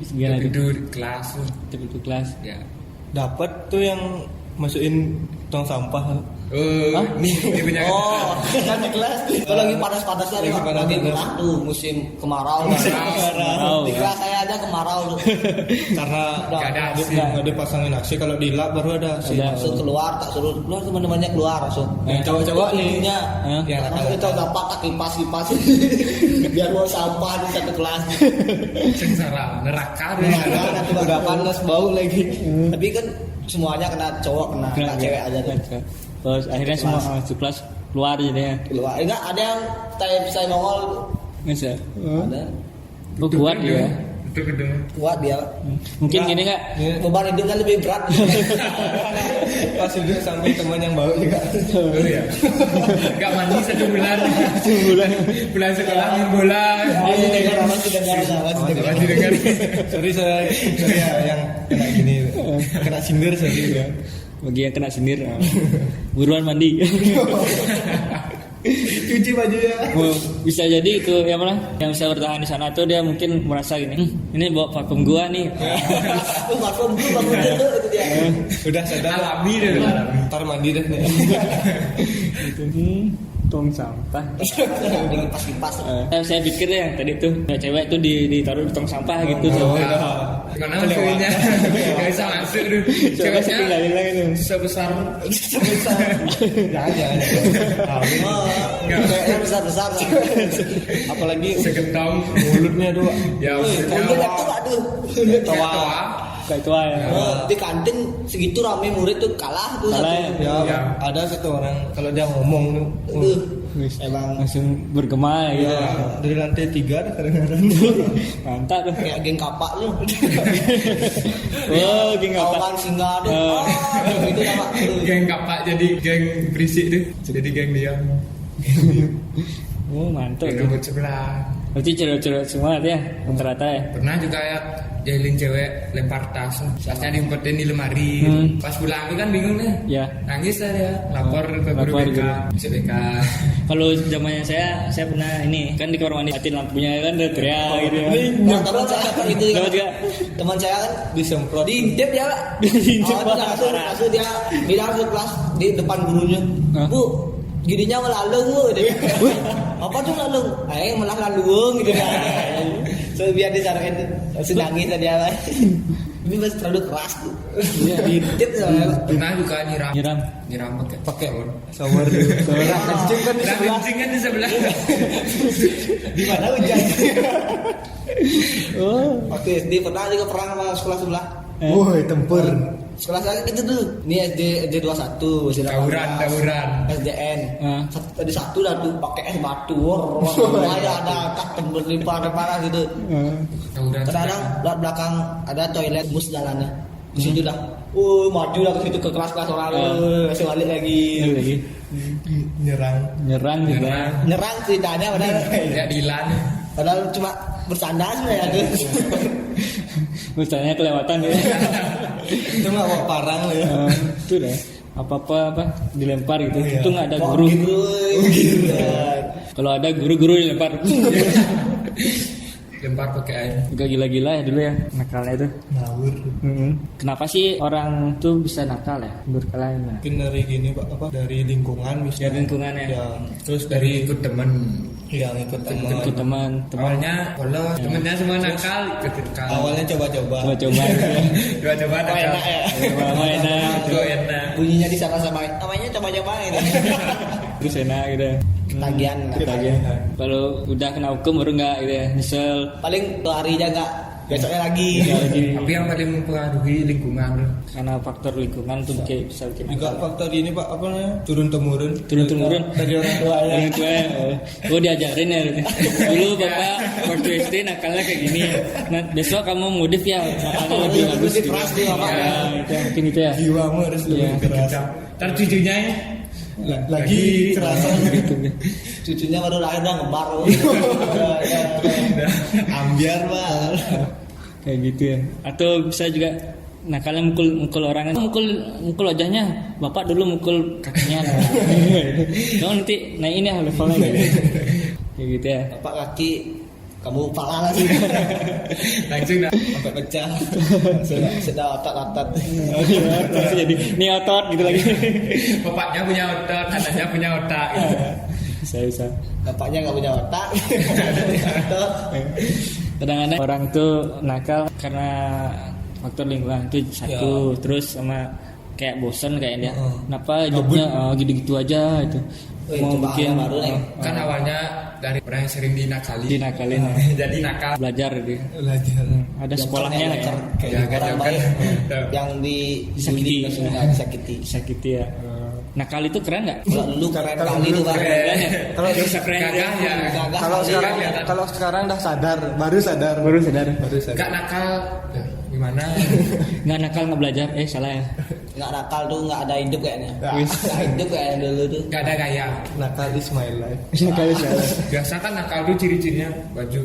Gimana Tutup itu? pintu di kelas tuh. Itu kelas. Ya. Dapat tuh yang masukin tong sampah. Ini punya. Oh, kan di kelas. Kalau lagi panas-panasnya Lagi lagi panas-panas. gerah tuh musim kemarau. kemarau, Di ya. kelas saya aja kemarau tuh. Karena Gak ada AC. nggak ada pasangin AC. Kalau di lab baru ada AC. Ada. Langsung keluar, tak suruh keluar teman-temannya keluar langsung. Yang cowok-cowok nih. Ininya, Yang langsung kita dapat tak kipas. Biar mau sampah di satu kelas. Sengsara, neraka tuh. Udah panas bau lagi. Tapi kan semuanya kena cowok kena cewek aja tuh. Terus akhirnya semua masuk kelas keluar jadinya. Keluar. Enggak ada yang saya nongol. Bisa. Ada. Oh, kuat dia. Itu gedung. Kuat dia. Mungkin gini nggak? Beban hidup kan lebih berat. Pas itu sampai teman yang bau juga. Oh iya. Gak mandi 1 bulan. Bulan sekolah main bola. Masih dengar. Masih dengar. Sorry saya yang kena gini. Kena sindir sorry ya. Bagi yang kena sindir, buruan mandi. Cuci bajunya. Oh, bisa jadi itu yang mana? Yang bisa bertahan di sana tuh dia mungkin merasa gini, ini bawa parfum gua nih. Parfum dulu itu dia. Udah sadar. Alami deh. Ntar mandi deh nih. Itu tong sampah. Kipas. Saya pikir ya tadi tuh cewek tuh ditaruh di tong sampah gitu. Gimana maksudnya? Gak bisa masuk tuh. Ceweknya Tinggalin lagi tuh. sebesar. Jangan. Kayaknya besar-besar. Apalagi Segentong. mulutnya dua. Ya Kalau maksudnya. tuh aduh. Tua. Kayak tua ya. Di kantin segitu rame murid tuh kalah tuh Kalah satu. ya? Ya, Ya. ada satu orang kalau dia ngomong tuh Emang langsung bergema gitu. Ya, dari lantai 3 ada kadang-kadang. Mantap tuh. kayak geng kapak lu. Oh, geng apa? Kawan singa tuh. Gitu sama. Geng kapak jadi geng berisik tuh. Jadi geng diam. Oh, mantap. Geng rambut sebelah. Berarti cewek-cewek semua ya rata-rata ya. Pernah juga ya jahilin cewek lempar tas. Tasnya diumpetin di lemari. Pas pulang tuh kan bingung nih. Ya. Nangis lah dia. Lapor ke guru Lapor BK. guru. Masuk BK. Kalau zamannya saya pernah ini kan di kamar mandi matiin lampunya kan udah teriak gitu ya. Nah, teman saya dapat itu Dapat juga. Teman saya kan Disemprot. diintip ya Pak. Diintip, Oh, Pak. langsung dia bilang ke kelas di depan gurunya. Hah? Bu, gininya melalung bu. Dia, apa tuh lalung? Malah laluung gitu kan. So biar disarankan langsung nangis dia Pak. Ini masih terlalu keras tuh. Diintip sama Pak. Pernah juga nyiram. Nyiram. Pakai Shower dulu. Kencing kan di Nah, sebelah. kencing kan di sebelah. Di mana hujan? Oh. Waktu SD pernah juga perang sama sekolah sebelah. Woi, tempur. Sekolah saya gitu dulu. Ini SD 21, Tawuran. SDN. Ah. Ada satu lah tuh pakai es batu. Ada tak tembus parah gitu. Tawuran. Kadang belakang ada toilet bus jalannya. Di situ dah. Maju lah ke situ ke kelas-kelas orang. Masih balik lagi. Lagi Nyerang. juga. Nyerang ceritanya Kayak Dilan. padahal cuma bersandar sebenarnya tuh. Misalnya kelewatan gitu. Itu mah bawa parang lo ya. Itu deh. Apa dilempar gitu. Iya. Itu nggak ada Kok guru. gitu. Kalau ada guru dilempar. Lempar pakai air. Juga gila-gila ya dulu ya nakalnya itu. Ngawur. Kenapa sih orang tuh bisa nakal ya? Menurut kalian gimana? Mungkin dari gini Pak, dari lingkungan misalnya. Dari lingkungan ya. Ya, terus Dari ikut temen. yang ikut teman. Ikut teman. Awalnya polos, temennya semua nakal, ikut nakal. Awalnya coba-coba. Coba-coba gitu ya. Coba-coba Oh, nakal. enak ya. Coba enak. Kok enak. Bunyinya disama-samain. Namanya coba-coba gitu. Terus enak gitu ya. Ketagihan. Ketagihan. Kalau udah kena hukum baru nggak gitu ya. Nyesel. Paling 2 hari aja enggak. Besoknya lagi. Nggak lagi. Tapi yang paling mempengaruhi lingkungan. Karena faktor lingkungan tuh bisa bikin Juga nakal. faktor ini Pak, apa namanya? Turun-temurun. Turun-temurun. Dari orang tua ya. Orang tua ya. Oh diajarin ya. Dulu bapak waktu SD nakalnya kayak gini. Nah besok kamu modif ya. Nakalnya lebih bagus. Lebih keras nih, Bapak. Ya, itu mungkin itu ya. Jiwamu harus lebih Iya. keras. Ntar cucunya ya. Lagi kerasan. Gitu. Cucunya baru lahir udah ngembar. Ambiar Pak. Kayak gitu ya. Atau bisa juga nakalnya mukul orang, mukul wajahnya. Bapak dulu mukul kakinya. Kamu nanti naikin ya levelnya gitu. Kayak gitu ya. Bapak kaki kamu pala lagi. Langsung dah. Sampai pecah. Sudah otot-otot. Langsung jadi ini otot gitu lagi. Bapaknya punya otak, anaknya punya otak. Bisa. Bapaknya nggak punya otak. Otot. Kadang-kadang orang tuh nakal karena faktor lingkungan itu satu, terus sama kayak bosen kayaknya. Kenapa hidupnya gitu-gitu aja itu. Mau Coba bikin baru nih. Kan awalnya dari orang yang sering dinakali. dinakalin ya. Jadi nakal. Belajar gitu. Belajar. Ada sekolahnya nggak ya? Kayak Jangan, orang jangan. baik Tuh. yang Disakiti. disakiti. Sakiti ya. Nakal itu keren nggak? Kalau dulu keren kali itu Bang. Keren ya. Kalau bisa keren Gagah ya. Gagah Kalau kali. sekarang kelihatan. kalau sekarang dah sadar, baru sadar. Baru sadar. Gak nakal. Ya, gimana? Nggak nakal nggak belajar. Salah ya. Nggak nakal tuh nggak ada hidup kayaknya. Wis. Nggak hidup kayak dulu tuh. Gak ada gaya. Nakal is my life. Nakal salah. Biasa kan nakal tuh ciri-cirinya baju.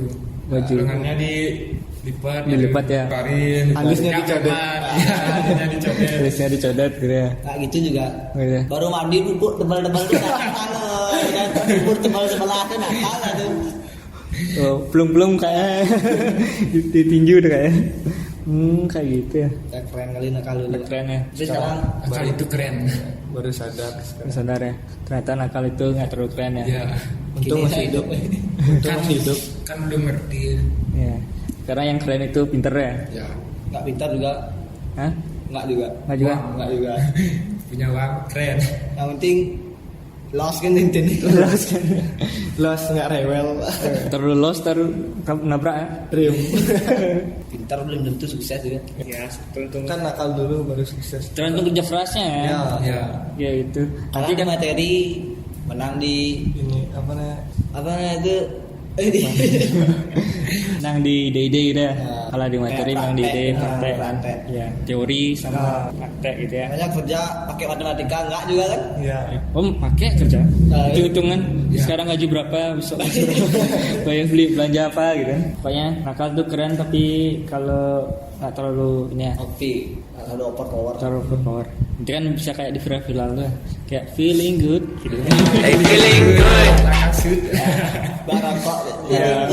Baju. Lengannya dilipat Ya. Parin. Alisnya dicodet. Alisnya dicodet. Tulisnya dicodet gitu ya. Nggak gitu juga. Gitu ya. Baru mandi bubuk tebal-tebal tuh nakal loh. Dan bubuk tebal sebelah tuh nakal lah tuh. Oh, belum kayak di tinju udah kayak. Kayak gitu ya. Ya, keren kali nakal dulu. Keren ya. Tapi sekarang Nakal itu keren. Baru sadar. Sadar ya. Ternyata nakal itu nggak terlalu keren ya. Ya. Untung gini masih hidup. Untung Kan masih hidup. Kan belum ngerti. Ya. Karena yang keren itu pinter ya. Ya. Nggak pintar juga. Hah? Nggak juga. Nggak juga. Nggak juga. Punya uang keren. Yang penting lost kan intinya. Los kan. Los nggak rewel. Terlalu los terus nabrak ya. Trim. Pintar belum tentu sukses juga. Ya, tergantung Kan nakal dulu baru sukses. tergantung kerja kerasnya ya. Ya. Ya. Ya itu. Karena Nanti di kan materi menang di Ini apa itu nang di ide gitu ya. Kalau di materi nang di ide praktek. praktek. Ya, teori sama praktek gitu ya. Banyak kerja pakai matematika enggak juga kan? Iya. Om pakai kerja. Nah, Hitungan sekarang gaji berapa, besok bayar beli belanja apa gitu kan. Pokoknya nakal tuh keren tapi kalau nggak terlalu ini ya. Oke, ada overpower. Terlalu overpower. Nanti kan bisa kayak di viral tuh, kayak feeling good gitu. Lakasut. Barang kok. Ya.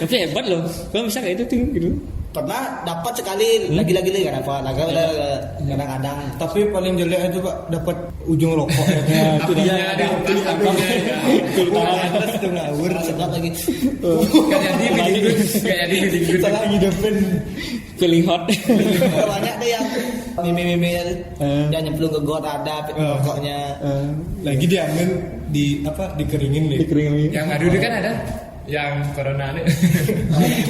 Tapi hebat loh, kalau bisa kayak itu tuh gitu. Pernah dapat sekali lagi-lagi kan apa? Kadang-kadang. Tapi paling jelek itu Pak dapat ujung rokok. Ya, itu Iya, dah. ada Terus itu ngawur. Sedap lagi. Gak jadi feeling good. Gak jadi feeling good. Salah ngidupin. Feeling hot. Banyak tuh yang mimi yang nyemplung ke got ada rokoknya. Lagi diambil dikeringin nih. Dikeringin. Yang baru itu kan ada yang corona nih.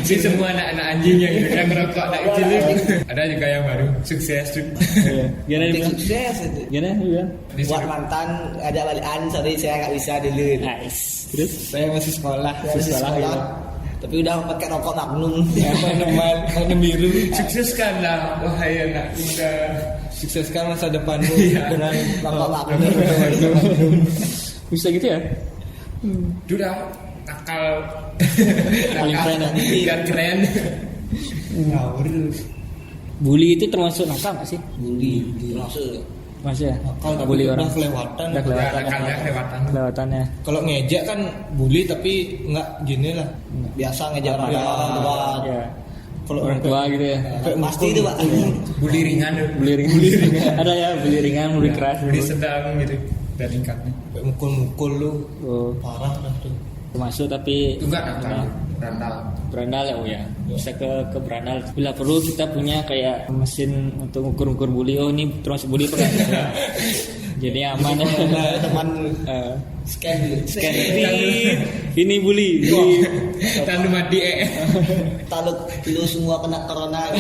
Si semua anak-anak anjing yang gitu, yang merokok anak kecil itu. Ada juga yang baru sukses tuh. Iya. Gimana Penting Bang? sukses itu. Gimana Bang? Buat mantan ada balikan, sorry saya nggak bisa dulu. Nice. Terus Saya masih sekolah. Saya masih sekolah, tapi udah pakai rokok Magnum. Magnum biru. Sukseskan lah wahai anak muda. Sukseskan masa depanmu dengan Rokok Magnum. bisa gitu ya? Sudah nakal. Paling keren ya. Dan keren. ngawur. Bully itu termasuk nakal nggak sih? Bully, masuk. Masih ya? Kalau Bully udah orang. kelewatan. Udah kelewatan. Nakalnya kelewatan. Kelewatannya. Kalau ngejek kan bully tapi nggak gini lah. Biasa ngejar orang tua. Ya. Kalau Orang tua gitu ya. Pasti itu Pak. Bully ringan tuh. Bully ringan. Ada ya bully ringan, bully keras. Bully sedang gitu. Dan tingkatnya. Kayak mukul-mukul lu Oh, parah dah tuh. termasuk tapi Itu enggak nakal. Randal. berandal ya, oh ya. Bisa ke berandal. Bila perlu kita punya kayak mesin untuk ukur-ukur bully. Oh ini termasuk bully apa enggak? Ya. Jadi aman ya. Teman Eh, scan dulu. scan ini bully. Tandu mati Taluk lu semua kena corona.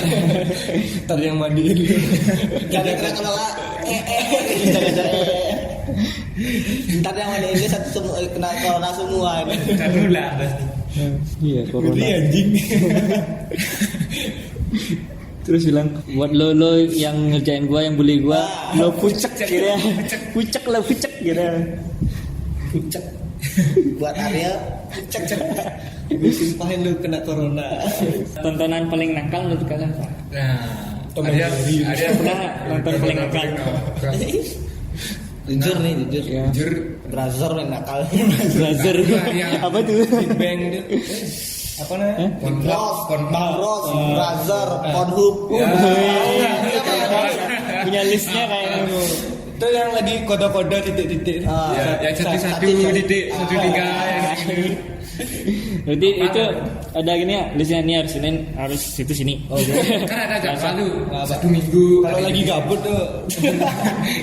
Ntar yang mandiin lu. Jangan kalau lah. Ntar yang mana ini satu semua kena corona semua. Tandu lah. Iya, Ngeri corona. anjing. Terus bilang buat lo yang ngerjain gua, yang bully gua, lo pucek gitu ya. Pucek gitu. Pucek. Buat Arya pucek. Gue sumpahin lu kena corona. Tontonan paling nakal menurut kalian apa? Nah, Tom ada and Jerry. ada Pernah nonton paling nakal? Jujur nih, jujur. Ya. Jujur Brother yang nakal. Brother. Apa tuh? Bang dia. Apa namanya? Bros, Brother, Pornhub. Punya listnya kayak Itu yang lagi kode-kode titik-titik. ya, yang satu titik 1 3 yang gitu. Berarti itu ada gini ya, listnya ini harus Senin, harus situ sini. Oh, Kan ada jadwal lu 1 minggu. Kalau lagi gabut tuh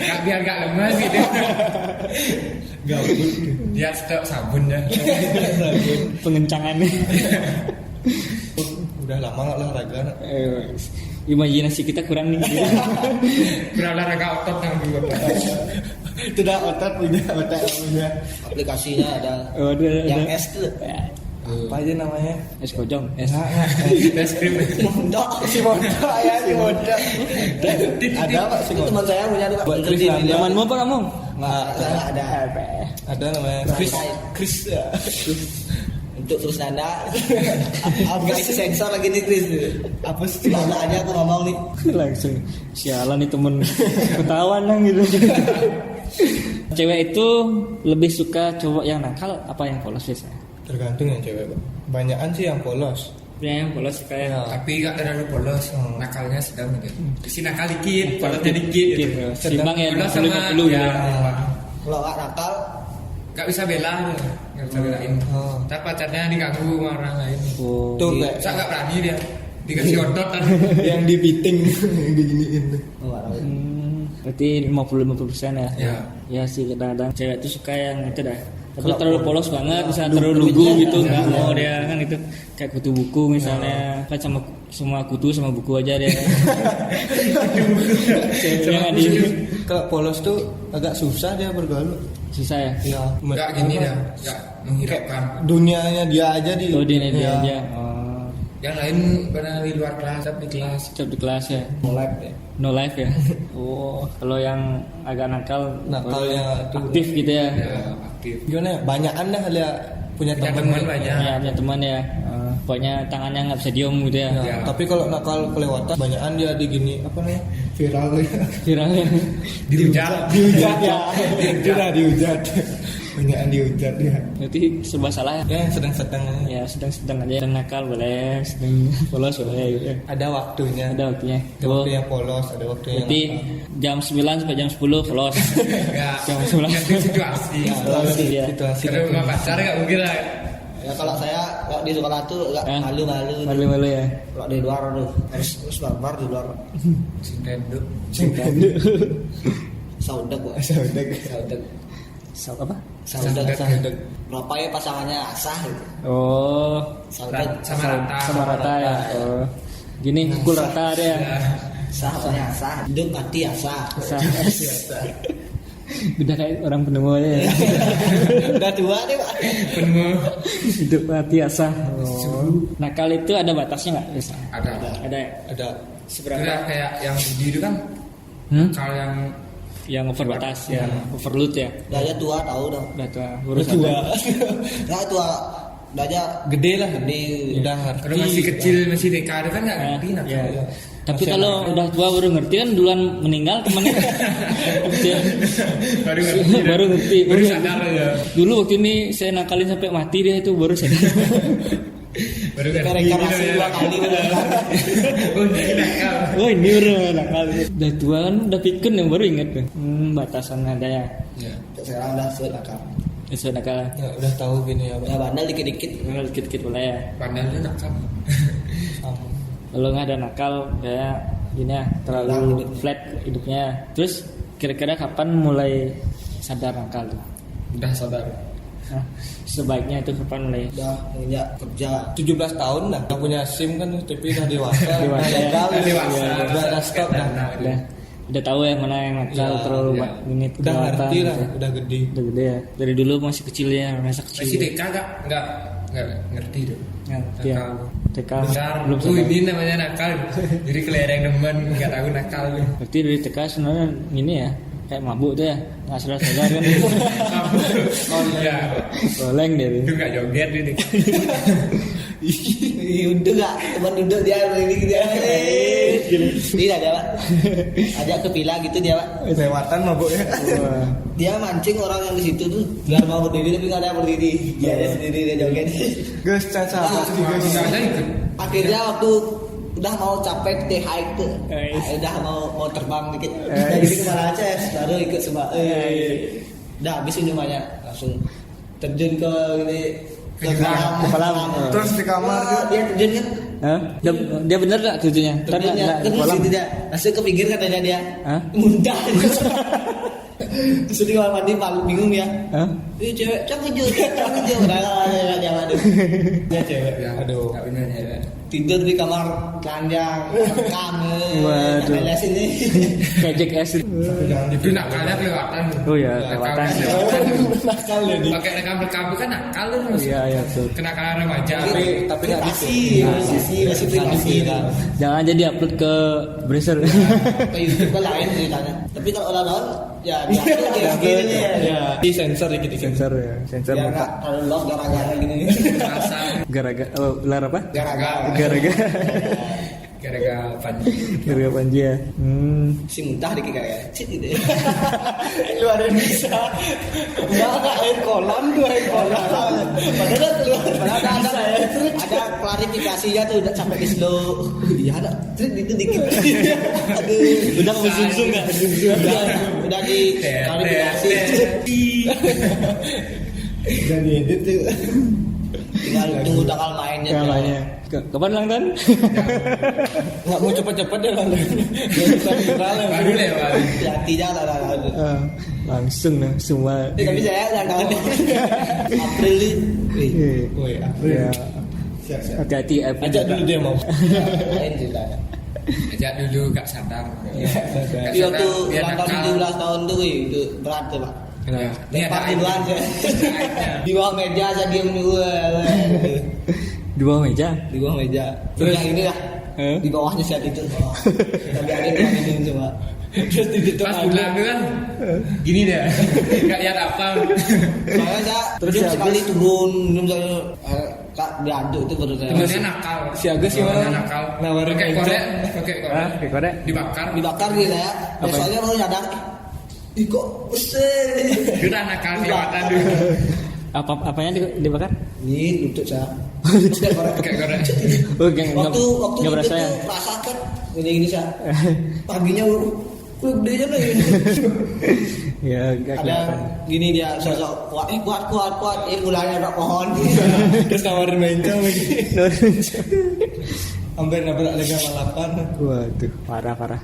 Gak biar gak lemas gitu. gabut. Dia stok sabun ya. pengencangannya. Udah lama nggak olahraga. Imajinasi kita kurang nih. Berolahraga otot yang dulu. Itu dah otak punya. Aplikasinya ada. Oh, ada. Yang S tuh. Apa aja namanya? Es kocong. Es. Es krim. Mondok. Si Mondo ya, si Mondo. Ada Pak si Itu Mondo. teman saya punya Pak. Buat Kerja Chris di Landa. Zamanmu apa kamu? Nggak ada. Ada namanya Chris ya. Untuk terus nanda. Enggak itu sensor lagi nih Chris. Apa sih? Mana aja aku ngomong nih. Langsung sialan nih temen ketahuan lah gitu. Cewek itu lebih suka cowok yang nakal apa yang polos biasanya? Tergantung yang cewek Pak. Banyakan sih yang polos. Yang polos kayak Tapi gak terlalu polos. Nakalnya sedang gitu. Si nakal dikit, polosnya dikit gitu. Simbang ya, Polos 50 sama ya. Kalau nggak nakal, Gak bisa bela, gak bisa belain. Ntar pacarnya diganggu sama orang lain. Oh, Tuh iya. kayak Saya gak berani dia. Dikasih otot kan. yang dipiting diginiin. Berarti 50-50% ya? Ya. Ya sih kadang-kadang cewek itu suka yang itu dah. Tapi terlalu polos banget, misalnya terlalu lugu gitu, nggak mau dia kan itu kayak kutu buku misalnya, kan sama semua kutu sama buku aja dia. Ceweknya nggak di. Kalau polos tuh agak susah dia bergaul. susah ya. Ya, Enggak gini dah, enggak menghiraukan. dunianya dia aja di. Oh dia ya. aja. Oh, Yang lain pada di luar kelas, tapi di kelas. tetap di kelas ya. Mulai deh. No life ya. Oh, kalau yang agak nakal, Nakalnya tuh. aktif gitu ya. Ya, aktif. Gimana ya? Banyakan dah dia punya Punya teman. teman banyak. Ya, punya teman ya. Pokoknya tangannya nggak bisa diem gitu ya. Ya, tapi kalau nakal kelewatan banyakan dia di gini apa namanya? Viral ya. Viralnya. Dihujat. Dihujat ya. Dihujat. Banyakan dihujat ya. Berarti serba salah ya. Ya sedang-sedang Ya sedang-sedang aja. Sedang nakal boleh, sedang polos boleh gitu ya. ada waktunya. Ada waktunya. Ada waktunya polos, ada waktunya Berarti jam 9 sampai jam 10 polos. Ya, Jam 11. ganti situasi. Situasi ya. situasi. Kalau nggak pacar nggak mungkin lah. Ya kalau saya kalau di sekolah tuh agak Ya. malu-malu. Malu-malu ya. Kalau di luar tuh harus barbar di luar. Nintendo. Saudek kok. Saudek. Saudek. Apa? Saudek. Berapa ya pasangannya asah gitu. Oh, Saudek Sama rata. sama rata ya. Oh. Gini pukul rata dia. asah pokoknya asah. Hidup mati asah. Udah kayak orang penemu aja ya. Udah tua deh Pak. Penuh. Hidup mati asah. Oh. Nakal itu ada batasnya nggak? Biasa. Ada. Ada ya? Ada Udah kayak yang di itu kan. Kalau yang Yang over batas ya, overload ya. Udah aja tua tahu dong. Udah tua, urus tua. Nah tua udah aja Gede lah. gede. Udah ngerti. kalau masih kecil masih TK itu kan nggak ngerti nak. Ya. Tapi kalau udah tua baru ngerti kan duluan meninggal temannya. Baru ngerti. Baru ngerti. Baru sadar ya. Dulu waktu ini saya nakalin sampai mati dia itu baru sadar. Baru ngerti. Rekarnasi 2 kali benar. Oh ini nakal. Oh ini udah nakal. Udah tua kan udah pikun yang baru inget tuh. Batasan ada ya. Ya. Sekarang udah sulit nakal. Itu nakal. Ya, udah tahu gini ya, Pak. Udah bandel dikit-dikit. Nakal dikit-dikit boleh ya. Pandangnya nakal. Sama. Kalau nggak ada nakal kayak gini ya terlalu flat hidupnya. Terus kira-kira kapan mulai sadar nakal tuh? Udah sadar. Nah, sebaiknya itu kapan mulai? Udah menginjak kerja. 17 tahun dah. Udah punya SIM kan, tapi udah dewasa. Dewasa. Udah legal, Udah dewasa. Udah stop dah. Udah tahu ya mana yang nakal Ya, terlalu ya. ini Udah kelewatan ngerti lah, gitu. udah gede. Udah gede ya. Dari dulu masih kecil ya, masa kecil. Masih TK nggak ngerti tuh. Ngerti ya. Nakal. TK Bentar, belum oh sadar. ini namanya nakal. Jadi kelereng demen, nggak tahu nakal. Berarti dari TK sebenarnya ini ya kayak mabuk tuh ya, nggak sadar kan? Oh iya, Boleng deh. itu nggak joget ini. Duduk gak? Teman duduk dia begini gitu dia. Tidak dia Pak. Ajak ke villa gitu dia Pak. Lewatan mabuknya. Wah. Dia mancing orang yang di situ tuh biar mau berdiri tapi nggak ada yang berdiri. Dia ada sendiri dia joget. Gus, caca apa sih Gus? Nggak ada ikut. Akhirnya waktu udah mau capek teh hike tuh, udah mau terbang dikit, jadi kemana aja baru ikut semua. Udah habis minumannya langsung terjun ke ini Ke kolam. Terus di kamar Wah, dia terjun kan Hah? Dia bener gak tujuannya? terjunnya Nggak di terus kolam. itu dia langsung ke pinggir katanya dia Hah? muntah. Terus di kamar mandi paling bingung ya. Hah? Cewek cakep udah lah dia waduh. Dia cewek Ya, Aduh. nggak benar ya. tidur di kamar telanjang rekam Waduh. les ini. Kayak Jackass. Itu nakalnya kelewatan. Oh ya, kelewatan. Nakal ya di. Pakai rekam kan nakal lu Mas. Iya, iya betul. Kenakalan remaja. Tapi nggak privasi, gitu. masih privasi lah. Jangan jadi upload ke Bracer. Ke YouTube kan lain ceritanya. Tapi kalau orang-orang ya diupload dia begini ya. Ya, di sensor dikit Sensor ya, sensor Biar muka. nggak terlalu lock gara-gara gini. Rasa Gara-gara ular apa? Gara-gara gara-gara panji. Gara-gara Panji ya. si muntah dikit kayak cit gitu. lu ada yang bisa. Enggak air kolam tuh air kolam. Padahal keluar. Padahal ada klarifikasinya tuh udah sampai di slow. Iya ada trik itu dikit. Aduh. Udah zoom enggak? Udah di klarifikasi. Jadi edit tuh. Tinggal tunggu tanggal mainnya. Kalanya. Kapan ulang tahun? Nggak mau cepet-cepet deh lah. Baru lewat. Hati aja lah. Langsung lah semua. Tapi saya ulang tahun April nih. Woi, Ya. Hati-hati ajak dulu dia mau. Lain ceritanya. Ajak dulu gak sadar. Tapi waktu ulang tahun 17 tahun tuh itu berat tuh Pak. Ya, ini ada Lempar duluan saya. Di bawah meja saya diem dulu. Di bawah meja. Di bawah meja. Terus yang ini lah. Di bawahnya saya tidur. Tapi ada yang ini cuma. Terus ditutup pas pulang kan gini deh nggak lihat apa soalnya saya Terus terus si sekali turun minum saya kak diaduk itu baru saya temennya nakal Si Agus gimana? nakal Nawarin pakai kencok. korek Pakai korek. dibakar gitu ya Apa? soalnya baru nyadar ih kok besar kita nakal kelewatan dulu Apanya dibakar? ini lutut saya pakai korek Oh, enggak waktu enggak berasa itu ya. tuh rasakan gini saya paginya gede aja lah ini. Ya, enggak Ada kelihatan. gini dia sosok kuat mulanya ada pohon Terus nawarin mencong lagi. Hampir nabrak Liga Balapan. Waduh, parah. parah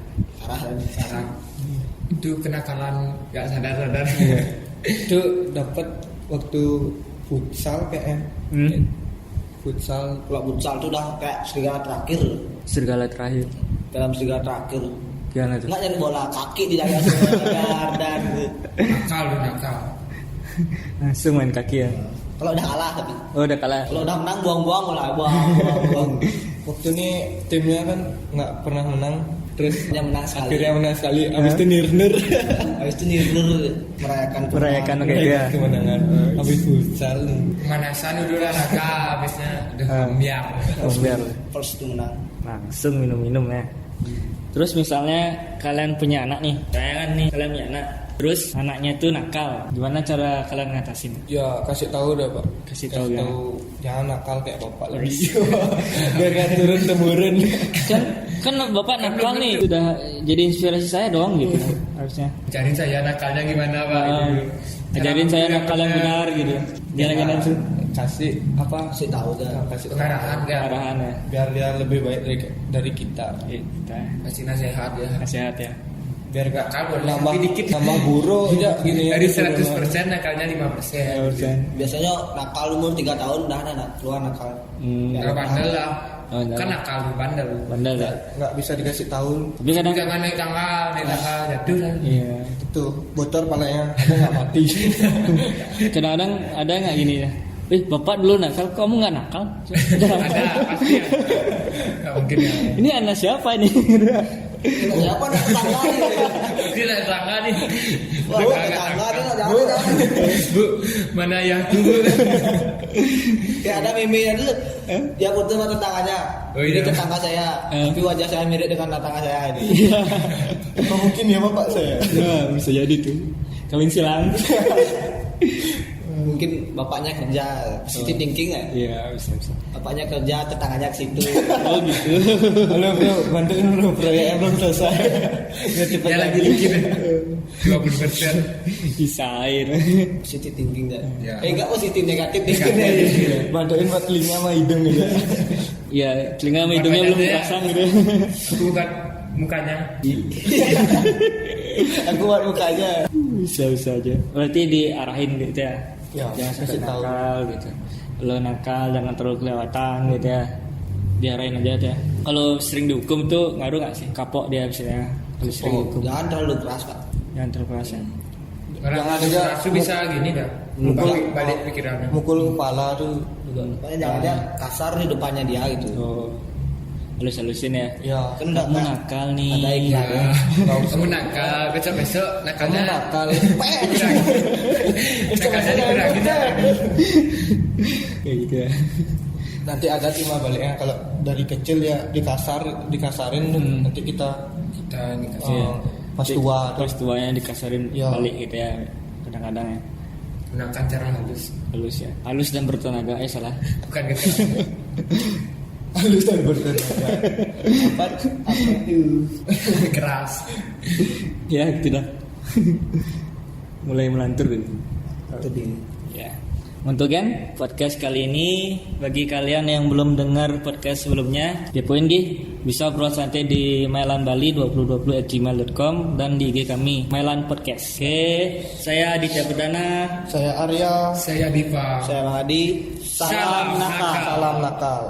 sarang itu kenakalan nggak sadar Itu dapat waktu futsal kayaknya. Futsal kalau futsal tuh udah kayak serigala terakhir Serigala terakhir. dalam serigala terakhir Gimana tuh? nggak jadi bola kaki di dalam dan nakal Langsung main kaki ya. kalau udah kalah tapi Oh, udah kalah. kalau udah menang buang-buang mulai buang waktu ini timnya kan nggak pernah menang. Terus yang menang sekali akhirnya menang sekali. Abis itu nirner. habis itu nirner merayakan Merayakan kayak gitu ya. Kemenangan. Abis futsal nih. pemanasan dulu lah nakal habisnya udah biar Biar first itu menang langsung minum ya. Terus misalnya kalian punya anak nih, saya kan nih kalian punya anak. Terus anaknya tuh nakal, gimana cara kalian ngatasin? Ya kasih tahu dah pak. Kasih tahu ya. Jangan nakal kayak bapak lebih. Biar gak turun temurun. Kan bapak nakal nih, udah jadi inspirasi saya dong gitu harusnya. ajarin saya nakalnya gimana pak Ajarin saya nakal yang benar gitu. Gimana tuh? Kasih apa? kasih tahu dah Kasih pengarahan kan Arahan ya. biar dia lebih baik dari kita. Kita kasih nasihat ya nasihat ya. Biar gak nakal boleh nambah dikit nambah buruk aja gini ya. dari 100% nakalnya 5% biasanya nakal umur 3 tahun udah ada keluar nakal nggak bandel lah Oh, kan nakal bandel Bandel ya. Nggak bisa dikasih tahu. Tapi kadang jangan naik tangga jatuh lah iya. Itu bocor palanya ada nggak mati. Kadang-kadang ada nggak gini ya? Bapak dulu nakal, kamu nggak nakal? ada pasti ya nggak mungkin ya Ini anak siapa ini? siapa nak tetangga nih Ini naik tangga nih wah tetangga dia nggak jangan bu mana ya bu kayak ada meme-nya dulu dia foto sama tetangganya Oh, ini iya. tetangga saya tapi wajah saya mirip dengan tetangga saya ini Apa mungkin ya bapak saya? Nah, bisa jadi tuh. Kawin silang. mungkin bapaknya kerja positive thinking ya Iya, bisa. bapaknya kerja tetangganya ke situ Oh gitu. Halo bro, bantuin bro, proyeknya belum selesai. Biar cepet ya lagi lagi. dikit 20% Bisa air. positive thinking ya Ya. enggak positif negatif Bantuin buat telinga sama hidung gitu. Iya, telinga sama hidungnya belum dipasang gitu. bukan mukanya aku buat mukanya Bisa aja. Berarti diarahin gitu ya. Ya, Jangan sampai kasih tahu. nakal gitu. Kalau nakal jangan terlalu kelewatan gitu ya. Diarahin aja ya. Kalau sering dihukum tuh ngaruh nggak sih? Kapok dia misalnya. Kalau sering dihukum. jangan terlalu keras pak Jangan terlalu keras ya. orang Jangan aja. itu bisa gini dah balik pikirannya Mukul kepala tuh. pokoknya jangan aja kasar di depannya dia gitu Oh. Halus-halusin ya. Ya, kan udah Kamu nakal nih. ada iklan ya kamu nakal besok kamu nakalnya nakal. nakalnya dikurangin Kayak gitu ya. Nanti ada timah baliknya kalau dari kecil ya dikasarin tuh. Nanti kita kita ini kasih pas tua tuh. Pas tuanya dikasarin Ya. balik gitu ya. Kadang-kadang ya. gunakan cara halus Halus ya. Halus dan bertenaga. Salah. bukan gitu Halus dan bertenaga. apa itu keras Ya, gitu dah. Mulai melantur gitu. itu dia Ya. Untuk kan podcast kali ini bagi kalian yang belum dengar podcast sebelumnya, kepoin bisa upload santai di mailanbali2020@gmail.com dan di IG kami Mailan Podcast. Oke, saya Aditya Perdana. Saya Arya. saya Diva saya Bang Adi Salam nakal. Salam nakal.